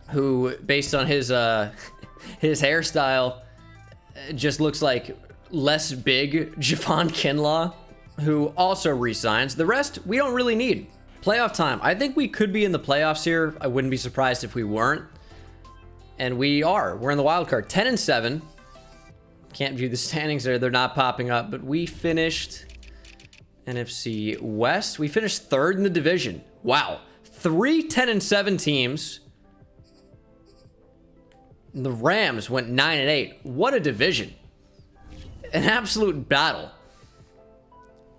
who, based on his his hairstyle, just looks like less big Javon Kinlaw, who also resigns. The rest, we don't really need. Playoff time. I think we could be in the playoffs here. I wouldn't be surprised if we weren't. And we are. We're in the wild card. 10-7. Can't view the standings there. They're not popping up. But we finished NFC West. We finished 3rd in the division. Wow. 3 10-7 teams. The Rams went 9-8. What a division. An absolute battle.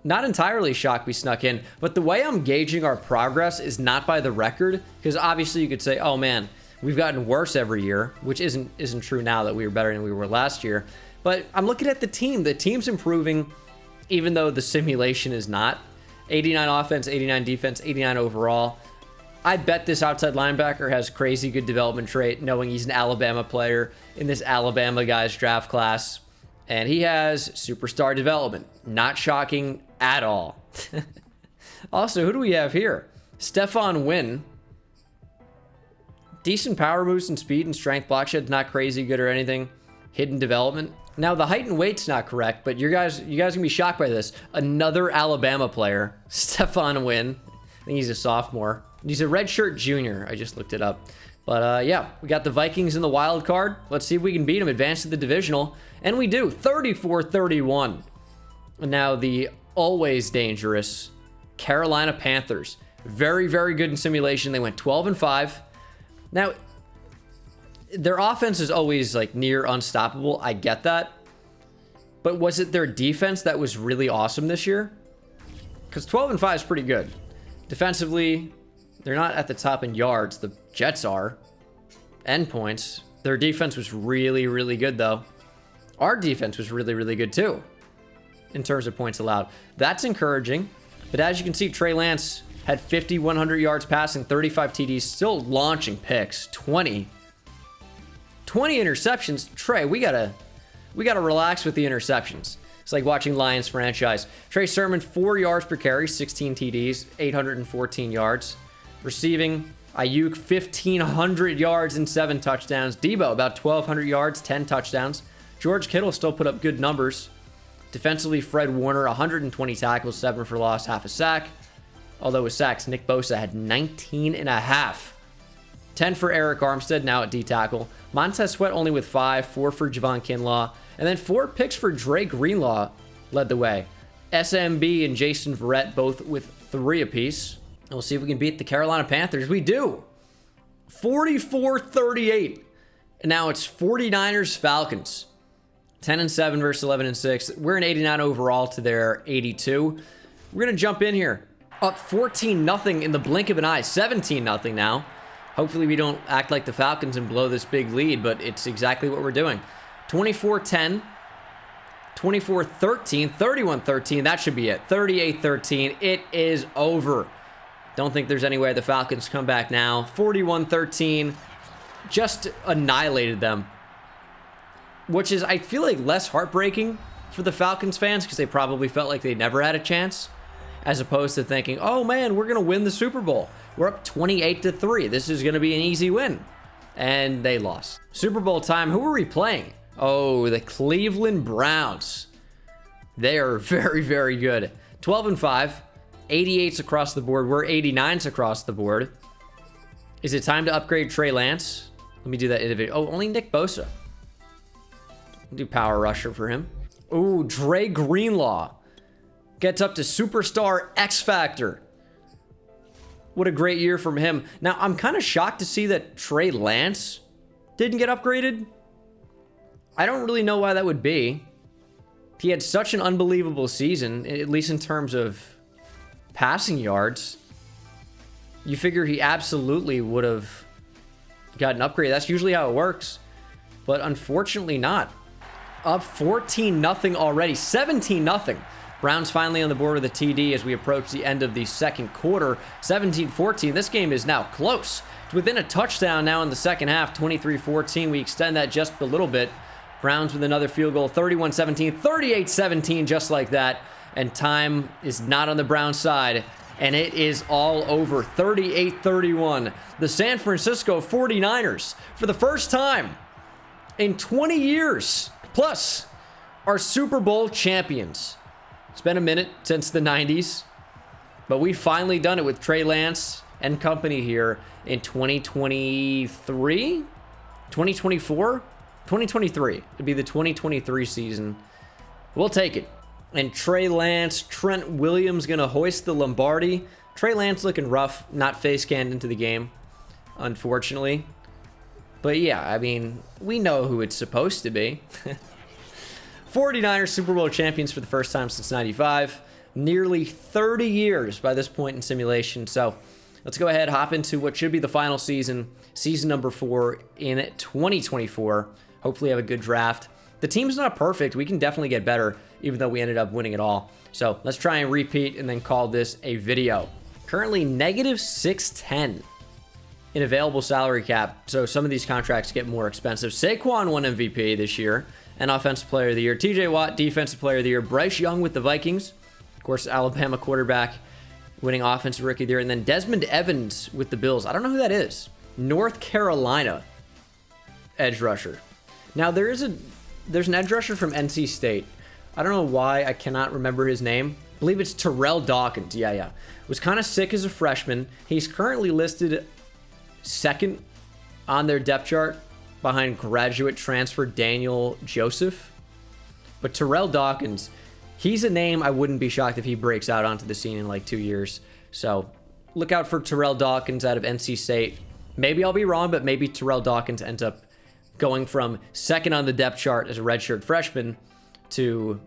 Not entirely shocked we snuck in, but the way I'm gauging our progress is not by the record, because obviously you could say, oh man, we've gotten worse every year, which isn't true now that we were better than we were last year. But I'm looking at the team. The team's improving, even though the simulation is not. 89 offense, 89 defense, 89 overall. I bet this outside linebacker has crazy good development trait, knowing he's an Alabama player in this Alabama guy's draft class. And he has superstar development. Not shocking at all. Also, who do we have here? Stephon Wynn. Decent power moves and speed and strength. Block shed's not crazy good or anything. Hidden development. Now, the height and weight's not correct, but you guys can be shocked by this. Another Alabama player, Stephon Wynn. I think he's a sophomore. He's a redshirt junior. I just looked it up. But yeah, we got the Vikings in the wild card. Let's see if we can beat them, advance to the divisional. And we do, 34-31. And now the always dangerous Carolina Panthers. Very, very good in simulation. They went 12-5. Now, their offense is always like near unstoppable. I get that. But was it their defense that was really awesome this year? Because 12-5 is pretty good. Defensively, they're not at the top in yards. The Jets are. Endpoints. Their defense was really, really good, though. Our defense was really, really good too in terms of points allowed. That's encouraging. But as you can see, Trey Lance had 5,100 yards passing, 35 TDs, still launching picks, 20 interceptions. Trey, we gotta relax with the interceptions. It's like watching Lions franchise. Trey Sermon, 4 yards per carry, 16 TDs, 814 yards. Receiving, Ayuk, 1,500 yards and 7 touchdowns. Debo, about 1,200 yards, 10 touchdowns. George Kittle still put up good numbers. Defensively, Fred Warner, 120 tackles, 7 for loss, half a sack. Although with sacks, Nick Bosa had 19 and a half. 10 for Eric Armstead, now at D-tackle. Montez Sweat only with 5, 4 for Javon Kinlaw. And then 4 picks for Dre Greenlaw led the way. SMB and Jason Verrett both with 3 apiece. And we'll see if we can beat the Carolina Panthers. We do. 44-38. And now it's 49ers Falcons. 10-7 versus 11-6. We're an 89 overall to their 82. We're going to jump in here. Up 14-0 in the blink of an eye. 17-0 now. Hopefully we don't act like the Falcons and blow this big lead, but it's exactly what we're doing. 24-10, 24-13, 31-13. That should be it. 38-13. It is over. Don't think there's any way the Falcons come back now. 41-13. Just annihilated them. Which is, I feel like, less heartbreaking for the Falcons fans because they probably felt like they never had a chance, as opposed to thinking, oh man, we're going to win the Super Bowl. We're up 28-3. This is going to be an easy win. And they lost. Super Bowl time. Who are we playing? Oh, the Cleveland Browns. They are very, very good. 12-5. 88s across the board. We're 89s across the board. Is it time to upgrade Trey Lance? Let me do that individual. Oh, only Nick Bosa. I'll do power rusher for him. Ooh, Dre Greenlaw gets up to superstar X Factor. What a great year from him. Now, I'm kind of shocked to see that Trey Lance didn't get upgraded. I don't really know why that would be. He had such an unbelievable season, at least in terms of passing yards. You figure he absolutely would have gotten upgraded. That's usually how it works. But unfortunately not. Up 14-0 already. 17-0. Browns finally on the board with a TD as we approach the end of the second quarter. 17-14. This game is now close. It's within a touchdown now in the second half. 23-14. We extend that just a little bit. Browns with another field goal. 31-17. 38-17 just like that. And time is not on the Browns side. And it is all over. 38-31. The San Francisco 49ers, for the first time in 20 years, plus are Super Bowl champions. It's been a minute since the 90s, but we've finally done it with Trey Lance and company here in 2023, 2024, 2023. It'd be the 2023 season. We'll take it. And Trey Lance, Trent Williams gonna hoist the Lombardi. Trey Lance looking rough, not face scanned into the game, unfortunately. But yeah, I mean, we know who it's supposed to be. 49ers Super Bowl champions for the first time since 95. Nearly 30 years by this point in simulation. So let's go ahead, hop into what should be the final season, season number 4 in 2024. Hopefully have a good draft. The team's not perfect. We can definitely get better, even though we ended up winning it all. So let's try and repeat and then call this a video. Currently negative 610 in available salary cap. So some of these contracts get more expensive. Saquon won MVP this year and Offensive Player of the Year. TJ Watt, Defensive Player of the Year. Bryce Young with the Vikings. Of course, Alabama quarterback winning Offensive Rookie of the Year. And then Desmond Evans with the Bills. I don't know who that is. North Carolina edge rusher. Now, there's an edge rusher from NC State. I don't know why I cannot remember his name. I believe it's Terrell Dawkins. Yeah. Was kind of sick as a freshman. He's currently listed second on their depth chart behind graduate transfer Daniel Joseph. But Terrell Dawkins, he's a name I wouldn't be shocked if he breaks out onto the scene in like 2 years. So look out for Terrell Dawkins out of NC State. Maybe I'll be wrong, but maybe Terrell Dawkins ends up going from second on the depth chart as a redshirt freshman to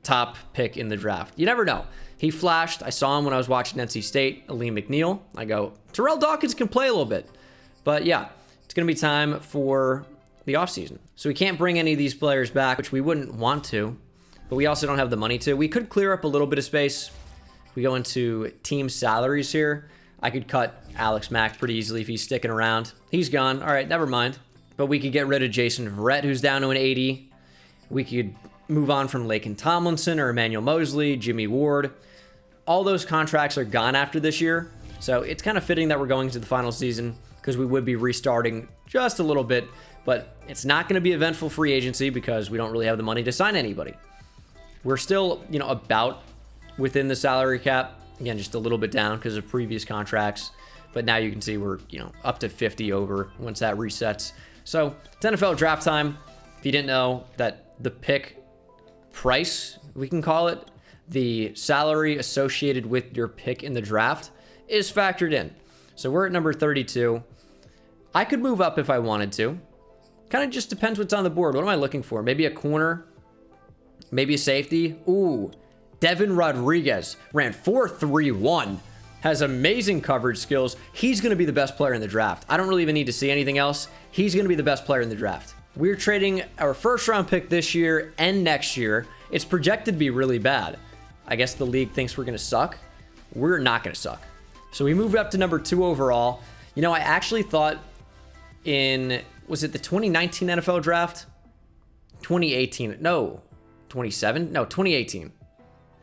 top pick in the draft. You never know. He flashed. I saw him when I was watching NC State, Aleem McNeil. I go, Terrell Dawkins can play a little bit. But yeah, it's going to be time for the offseason. So we can't bring any of these players back, which we wouldn't want to, but we also don't have the money to. We could clear up a little bit of space. We go into team salaries here. I could cut Alex Mack pretty easily if he's sticking around. He's gone. All right, never mind. But we could get rid of Jason Verrett, who's down to an 80. We could move on from Laken Tomlinson or Emmanuel Mosley, Jimmy Ward. All those contracts are gone after this year. So it's kind of fitting that we're going to the final season because we would be restarting just a little bit. But it's not going to be eventful free agency because we don't really have the money to sign anybody. We're still, about within the salary cap. Again, just a little bit down because of previous contracts. But now you can see we're, up to 50 over once that resets. So it's NFL draft time. If you didn't know that the pick price, we can call it, the salary associated with your pick in the draft is factored in. So we're at number 32. I could move up if I wanted to. Kind of just depends what's on the board. What am I looking for? Maybe a corner? Maybe a safety? Ooh, Devin Rodriguez ran 4.31. Has amazing coverage skills. He's going to be the best player in the draft. I don't really even need to see anything else. He's going to be the best player in the draft. We're trading our first round pick this year and next year. It's projected to be really bad. I guess the league thinks we're going to suck. We're not going to suck. So we moved up to number 2 overall. I actually thought was it the 2019 NFL draft? 2018. No. 27? No, 2018.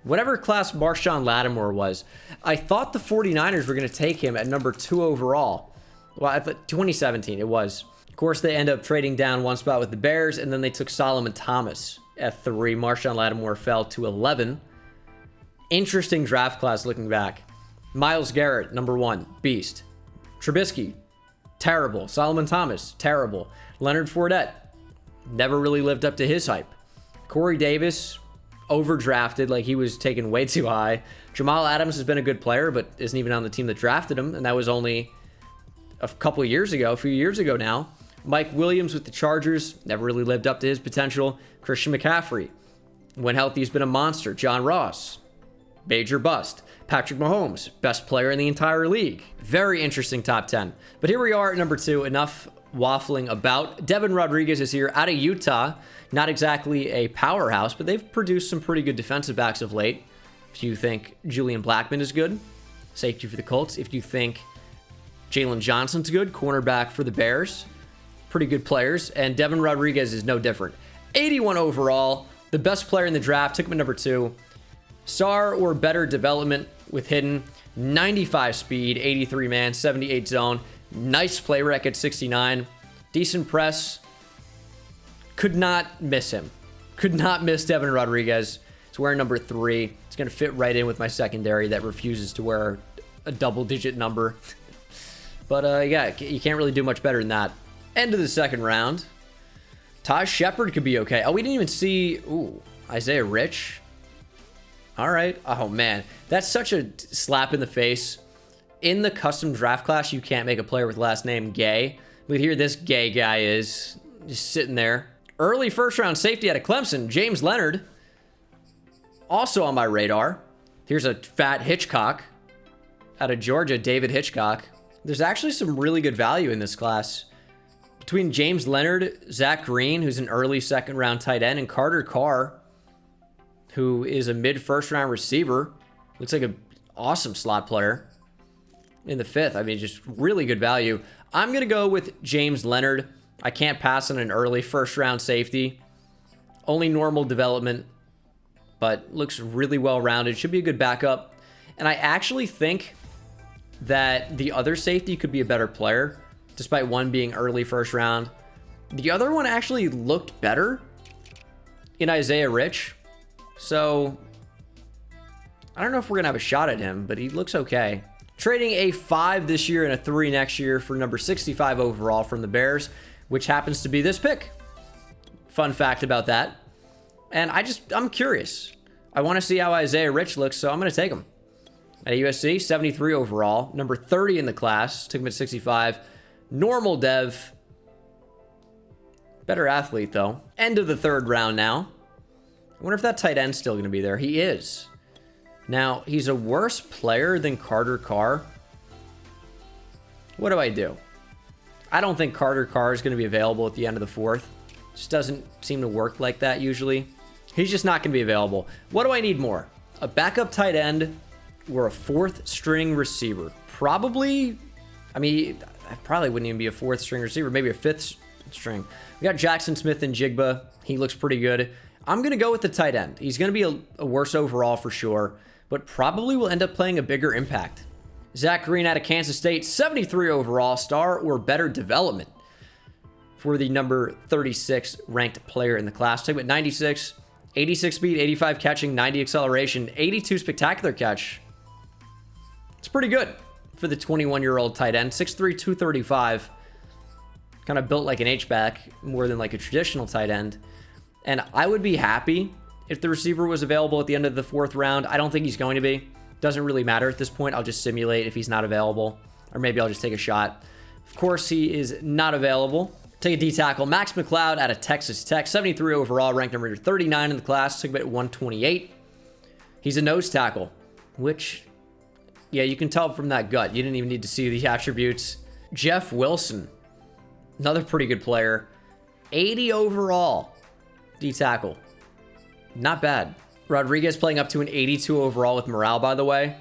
Whatever class Marshawn Lattimore was, I thought the 49ers were going to take him at number 2 overall. Well, I thought 2017 it was. Of course, they end up trading down one spot with the Bears, and then they took Solomon Thomas at 3. Marshawn Lattimore fell to 11. Interesting draft class looking back. Myles Garrett, number 1, beast. Trubisky, terrible. Solomon Thomas, terrible. Leonard Fournette, never really lived up to his hype. Corey Davis, overdrafted, like he was taken way too high. Jamal Adams has been a good player, but isn't even on the team that drafted him, and that was only a few years ago now. Mike Williams with the Chargers, never really lived up to his potential. Christian McCaffrey, when healthy, has been a monster. John Ross, major bust. Patrick Mahomes, best player in the entire league. Very interesting top 10. But here we are at number 2. Enough waffling about. Devin Rodriguez is here out of Utah. Not exactly a powerhouse, but they've produced some pretty good defensive backs of late. If you think Julian Blackmon is good, safety for the Colts. If you think Jalen Johnson's good, cornerback for the Bears. Pretty good players. And Devin Rodriguez is no different. 81 overall, the best player in the draft. Took him at number 2. SAR or better development with hidden. 95 speed, 83 man, 78 zone. Nice play rec at 69. Decent press. Could not miss him. Could not miss Devin Rodriguez. He's wearing number 3. It's going to fit right in with my secondary that refuses to wear a double-digit number. But, yeah, you can't really do much better than that. End of the second round. Taj Shepard could be okay. Oh, we didn't even see... Ooh, Isaiah Rich. All right. Oh, man. That's such a slap in the face. In the custom draft class, you can't make a player with last name Gay. But here this gay guy is just sitting there. Early first-round safety out of Clemson, James Leonard. Also on my radar. Here's a fat Hitchcock out of Georgia, David Hitchcock. There's actually some really good value in this class. Between James Leonard, Zach Green, who's an early second-round tight end, and Carter Carr, who is a mid-first-round receiver. Looks like an awesome slot player in the 5th. I mean, just really good value. I'm going to go with James Leonard. I can't pass on an early first-round safety. Only normal development, but looks really well-rounded. Should be a good backup. And I actually think that the other safety could be a better player, despite one being early first round. The other one actually looked better in Isaiah Rich. So I don't know if we're going to have a shot at him, but he looks okay. Trading a 5 this year and a 3 next year for number 65 overall from the Bears, which happens to be this pick. Fun fact about that. And I'm curious. I want to see how Isaiah Rich looks, so I'm going to take him. At USC, 73 overall, number 30 in the class. Took him at 65. Normal dev. Better athlete, though. End of the 3rd round now. I wonder if that tight end's still going to be there. He is. Now, he's a worse player than Carter Carr. What do I do? I don't think Carter Carr is going to be available at the end of the fourth. Just doesn't seem to work like that usually. He's just not going to be available. What do I need more? A backup tight end or a fourth string receiver? Probably, I mean, I probably wouldn't even be a fourth string receiver, maybe a fifth string. We got Jackson Smith and Jigba. He looks pretty good. I'm going to go with the tight end. He's going to be a worse overall for sure, but probably will end up playing a bigger impact. Zach Green out of Kansas State, 73 overall, star or better development for the number 36 ranked player in the class. Take about 96, 86 speed, 85 catching, 90 acceleration, 82 spectacular catch. It's pretty good for the 21-year-old tight end. 6'3", 235. Kind of built like an H-back more than like a traditional tight end. And I would be happy if the receiver was available at the end of the fourth round. I don't think he's going to be. Doesn't really matter at this point. I'll just simulate if he's not available. Or maybe I'll just take a shot. Of course, he is not available. Take a D-tackle. Max McCloud out of Texas Tech. 73 overall, ranked number 39 in the class. Took about 128. He's a nose tackle, which, yeah, you can tell from that gut. You didn't even need to see the attributes. Jeff Wilson, another pretty good player. 80 overall, D-tackle. Not bad. Rodriguez playing up to an 82 overall with morale, by the way.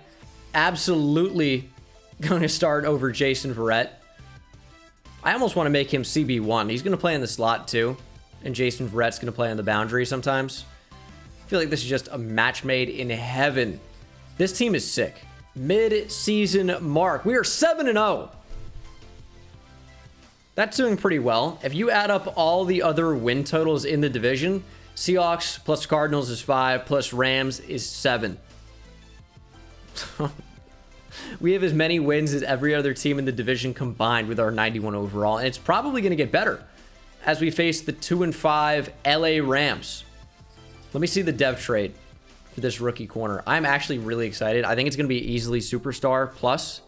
Absolutely going to start over Jason Verrett. I almost want to make him CB1. He's going to play in the slot too. And Jason Verrett's going to play on the boundary sometimes. I feel like this is just a match made in heaven. This team is sick. Mid-season mark. We are 7-0. That's doing pretty well. If you add up all the other win totals in the division, Seahawks plus Cardinals is 5, plus Rams is 7. We have as many wins as every other team in the division combined with our 91 overall, and it's probably going to get better as we face the 2-5 LA Rams. Let me see the dev trade for this rookie corner. I'm actually really excited. I think it's going to be easily superstar plus.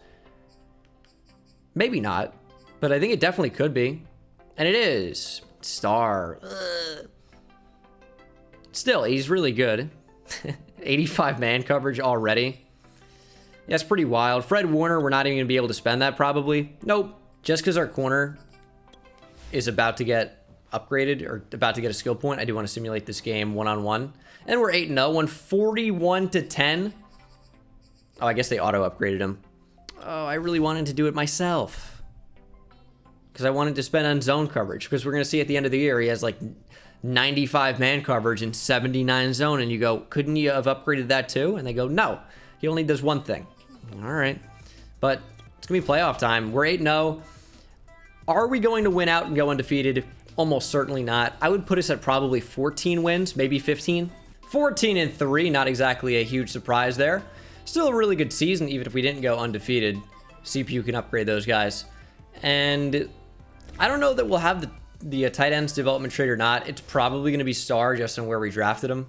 Maybe not, but I think it definitely could be. And it is. Star. Ugh. Still, he's really good. 85 man coverage already. Yeah, that's pretty wild. Fred Warner, we're not even going to be able to spend that probably. Nope. Just because our corner is about to get upgraded or about to get a skill point, I do want to simulate this game one-on-one. And we're 8-0, 141-10. Oh, I guess they auto-upgraded him. Oh, I really wanted to do it myself. Because I wanted to spend on zone coverage. Because we're going to see at the end of the year, he has like 95 man coverage and 79 zone. And you go, couldn't you have upgraded that too? And they go, no, he only does one thing. All right. But it's going to be playoff time. We're 8-0. Are we going to win out and go undefeated? Almost certainly not. I would put us at probably 14 wins, maybe 15. 14-3, not exactly a huge surprise there. Still a really good season, even if we didn't go undefeated. CPU can upgrade those guys. And I don't know that we'll have the tight ends development trade or not. It's probably going to be star just on where we drafted him.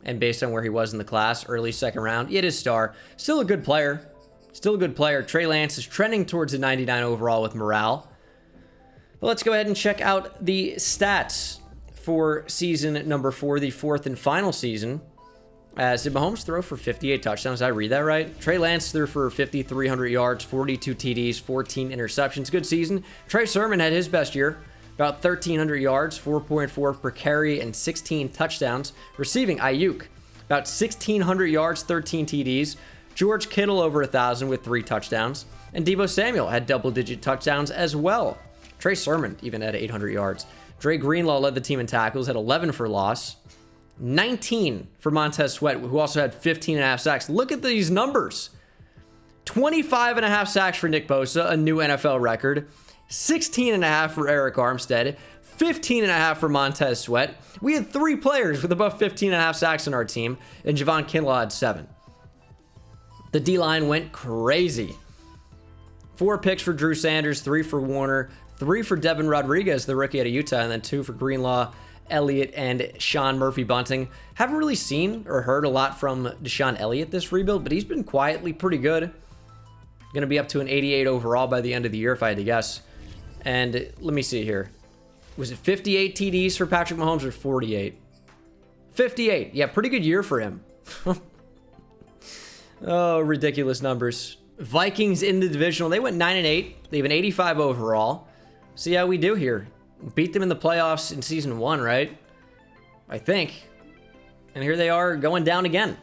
And based on where he was in the class, early second round, it is star. Still a good player. Still a good player. Trey Lance is trending towards a 99 overall with morale. But let's go ahead and check out the stats for season number 4, the fourth and final season. Did Mahomes throw for 58 touchdowns? Did I read that right? Trey Lance threw for 5,300 yards, 42 TDs, 14 interceptions. Good season. Trey Sermon had his best year. About 1,300 yards, 4.4 per carry, and 16 touchdowns. Receiving, Ayuk, about 1,600 yards, 13 TDs. George Kittle over 1,000 with 3 touchdowns. And Deebo Samuel had double-digit touchdowns as well. Trey Sermon even had 800 yards. Dre Greenlaw led the team in tackles, had 11 for loss. 19 for Montez Sweat, who also had 15.5 sacks. Look at these numbers. 25.5 sacks for Nick Bosa, a new NFL record. 16.5 for Eric Armstead. 15.5 for Montez Sweat. We had 3 players with above 15.5 sacks on our team, and Javon Kinlaw had 7. The D-line went crazy. 4 picks for Drew Sanders, 3 for Warner, 3 for Devin Rodriguez, the rookie out of Utah, and then 2 for Greenlaw, Elliott, and Sean Murphy-Bunting. Haven't really seen or heard a lot from Deshaun Elliott this rebuild, but he's been quietly pretty good. Going to be up to an 88 overall by the end of the year, if I had to guess. And let me see here. Was it 58 TDs for Patrick Mahomes or 48? 58. Yeah, pretty good year for him. Oh, ridiculous numbers. Vikings in the divisional. They went 9-8. They have an 85 overall. See how we do here. Beat them in the playoffs in season 1, right? I think. And here they are going down again.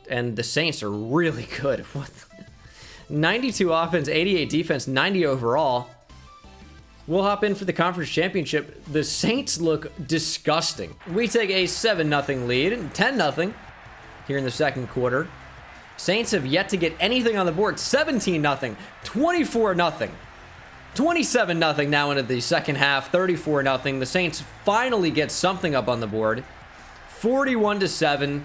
And the Saints are really good. What? 92 offense, 88 defense, 90 overall. We'll hop in for the conference championship. The Saints look disgusting. We take a 7-0 lead and 10-0 here in the second quarter. Saints have yet to get anything on the board. 17-0, 24-0, 27-0 now into the second half, 34-0. The Saints finally get something up on the board. 41-7.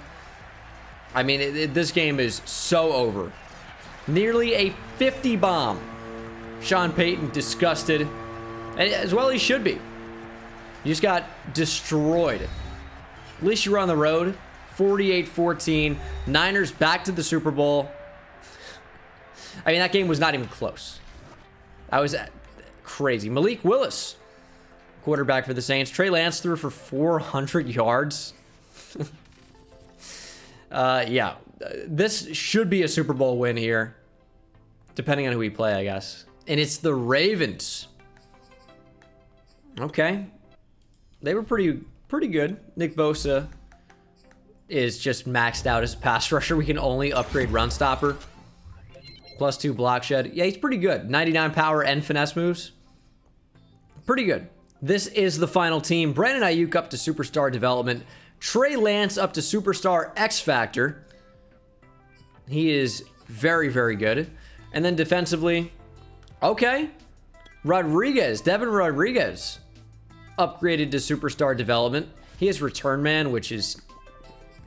I mean, this game is so over. Nearly a 50 bomb. Sean Payton disgusted. And as well he should be. You just got destroyed. At least you were on the road. 48-14. Niners back to the Super Bowl. I mean, that game was not even close. That was crazy. Malik Willis, quarterback for the Saints. Trey Lance threw for 400 yards. Yeah, this should be a Super Bowl win here, depending on who we play, I guess. And it's the Ravens. Okay. They were pretty good. Nick Bosa is just maxed out as a pass rusher. We can only upgrade run stopper. +2 block shed. Yeah, he's pretty good. 99 power and finesse moves. Pretty good. This is the final team. Brandon Ayuk up to superstar development. Trey Lance up to superstar X Factor. He is very, very good. And then defensively, okay. Devin Rodriguez upgraded to superstar development. He has return man, which is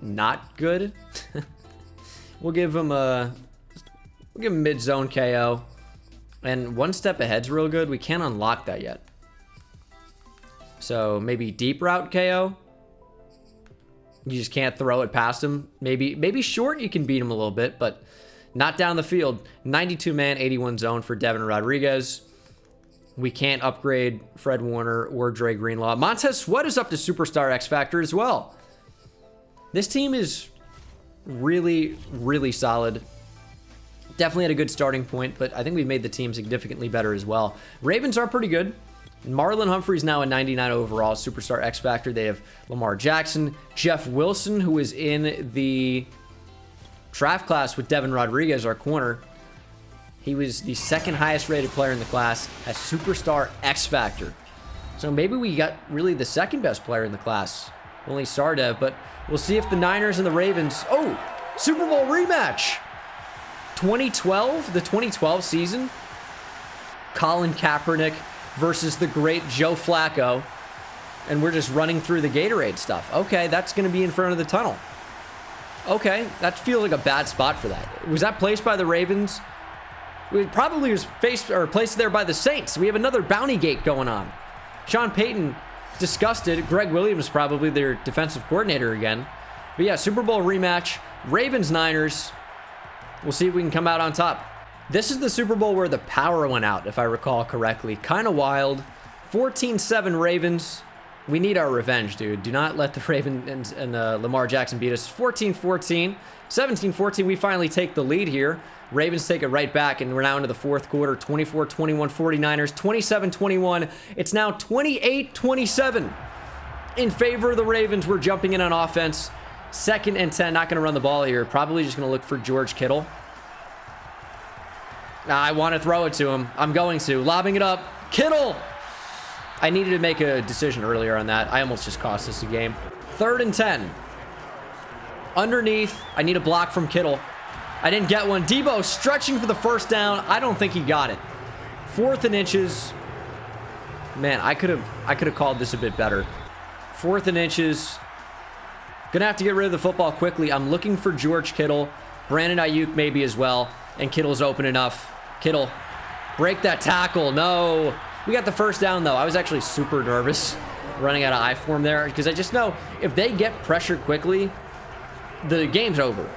not good. We'll give him mid-zone KO. And one step ahead's real good. We can't unlock that yet. So maybe deep route KO. You just can't throw it past him. Maybe short you can beat him a little bit, but not down the field. 92 man, 81 zone for Devin Rodriguez. We can't upgrade Fred Warner or Dre Greenlaw. Montez Sweat is up to superstar X Factor as well. This team is really, really solid. Definitely had a good starting point, but I think we've made the team significantly better as well. Ravens are pretty good. Marlon Humphrey's now a 99 overall, superstar X Factor. They have Lamar Jackson, Jeff Wilson, who is in the draft class with Devin Rodriguez, our corner. He was the second highest rated player in the class, has superstar X Factor. So maybe we got really the second best player in the class, only Sardev, but we'll see if the Niners and the Ravens, oh, Super Bowl rematch. 2012, the 2012 season, Colin Kaepernick versus the great Joe Flacco, and we're just running through the Gatorade stuff. Okay, that's going to be in front of the tunnel. Okay, that feels like a bad spot for that. Was that placed by the Ravens? It probably was placed there by the Saints. We have another bounty gate going on. Sean Payton disgusted. Greg Williams probably their defensive coordinator again. But yeah, Super Bowl rematch. Ravens-Niners. We'll see if we can come out on top. This is the Super Bowl where the power went out, if I recall correctly. Kind of wild. 14-7 Ravens. We need our revenge, dude. Do not let the Ravens and Lamar Jackson beat us. 14-14. 17-14, we finally take the lead here. Ravens take it right back, and we're now into the fourth quarter. 24-21 49ers. 27-21. It's now 28-27 in favor of the Ravens. We're jumping in on offense. 2nd and 10. Not going to run the ball here. Probably just going to look for George Kittle. I want to throw it to him. I'm going to. Lobbing it up. Kittle! I needed to make a decision earlier on that. I almost just cost us a game. 3rd and 10. Underneath. I need a block from Kittle. I didn't get one. Debo stretching for the first down. I don't think he got it. 4th and inches. Man, I could have called this a bit better. 4th and inches. Gonna have to get rid of the football quickly. I'm looking for George Kittle. Brandon Ayuk maybe as well. And Kittle's open enough. Kittle, break that tackle. No. We got the first down, though. I was actually super nervous running out of I form there because I just know if they get pressure quickly, the game's over.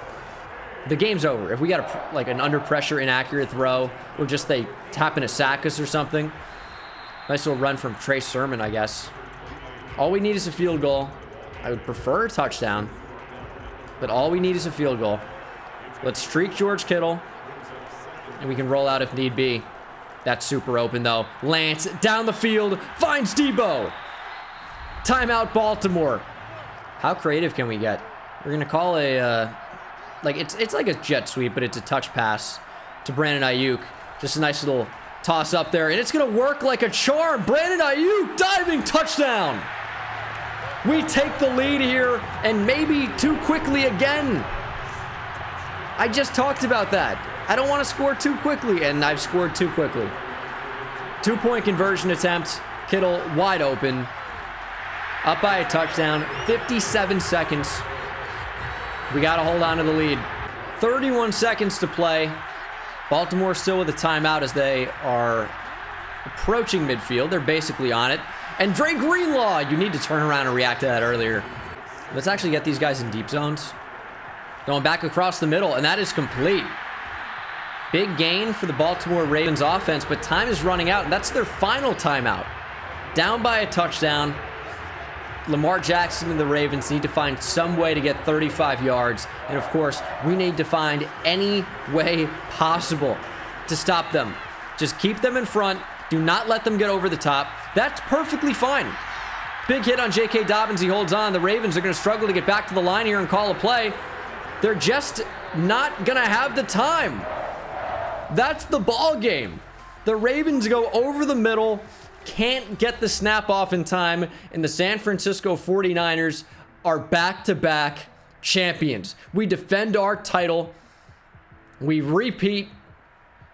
The game's over. If we got an under pressure inaccurate throw or just they happen to sack us or something. Nice little run from Trey Sermon, I guess. All we need is a field goal. I would prefer a touchdown, but all we need is a field goal. Let's streak George Kittle, and we can roll out if need be. That's super open, though. Lance down the field, finds Debo. Timeout, Baltimore. How creative can we get? We're going to call a, like, it's like a jet sweep, but it's a touch pass to Brandon Ayuk. Just a nice little toss up there, and it's going to work like a charm. Brandon Ayuk, diving touchdown. We take the lead here, and maybe too quickly again. I just talked about that. I don't want to score too quickly, and I've scored too quickly. 2-point conversion attempt. Kittle wide open. Up by a touchdown. 57 seconds. We got to hold on to the lead. 31 seconds to play. Baltimore still with a timeout as they are approaching midfield. They're basically on it. And Dre Greenlaw, you need to turn around and react to that earlier. Let's actually get these guys in deep zones. Going back across the middle, and that is complete. Big gain for the Baltimore Ravens offense, but time is running out, and that's their final timeout. Down by a touchdown. Lamar Jackson and the Ravens need to find some way to get 35 yards. And of course, we need to find any way possible to stop them. Just keep them in front. Do not let them get over the top. That's perfectly fine. Big hit on J.K. Dobbins. He holds on. The Ravens are going to struggle to get back to the line here and call a play. They're just not going to have the time. That's the ball game. The Ravens go over the middle, can't get the snap off in time, and the San Francisco 49ers are back-to-back champions. We defend our title, we repeat,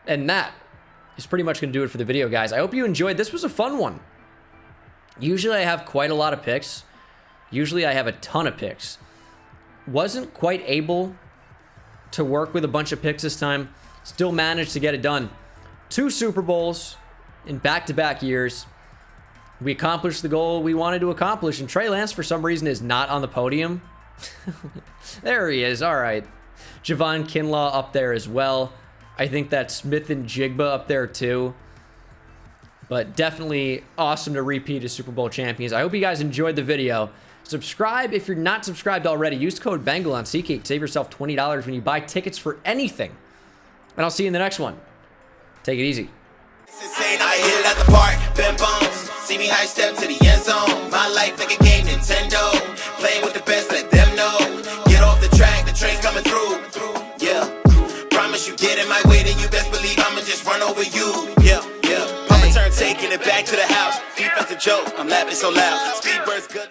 and that is pretty much going to do it for the video, guys. I hope you enjoyed. This was a fun one. Usually I have quite a lot of picks. Usually I have a ton of picks. Wasn't quite able to work with a bunch of picks this time. Still managed to get it done. 2 Super Bowls in back-to-back years. We accomplished the goal we wanted to accomplish, and Trey Lance, for some reason, is not on the podium. There he is. All right. Javon Kinlaw up there as well. I think that's Smith and Jigba up there, too. But definitely awesome to repeat as Super Bowl champions. I hope you guys enjoyed the video. Subscribe if you're not subscribed already. Use code Bengal on SeatGeek to save yourself $20 when you buy tickets for anything. And I'll see you in the next one. Take it easy. Insane, I hit it at the park, bend bones. See me high step to the end zone. My life like a game, Nintendo. Playing with the best, let them know. Get off the track, the train's coming through. Yeah, promise you get in my way, then you best believe I'ma just run over you. Yeah, yeah. Papa turn, taking it back to the house. Defense a joke, I'm laughing so loud. Speedbird's good.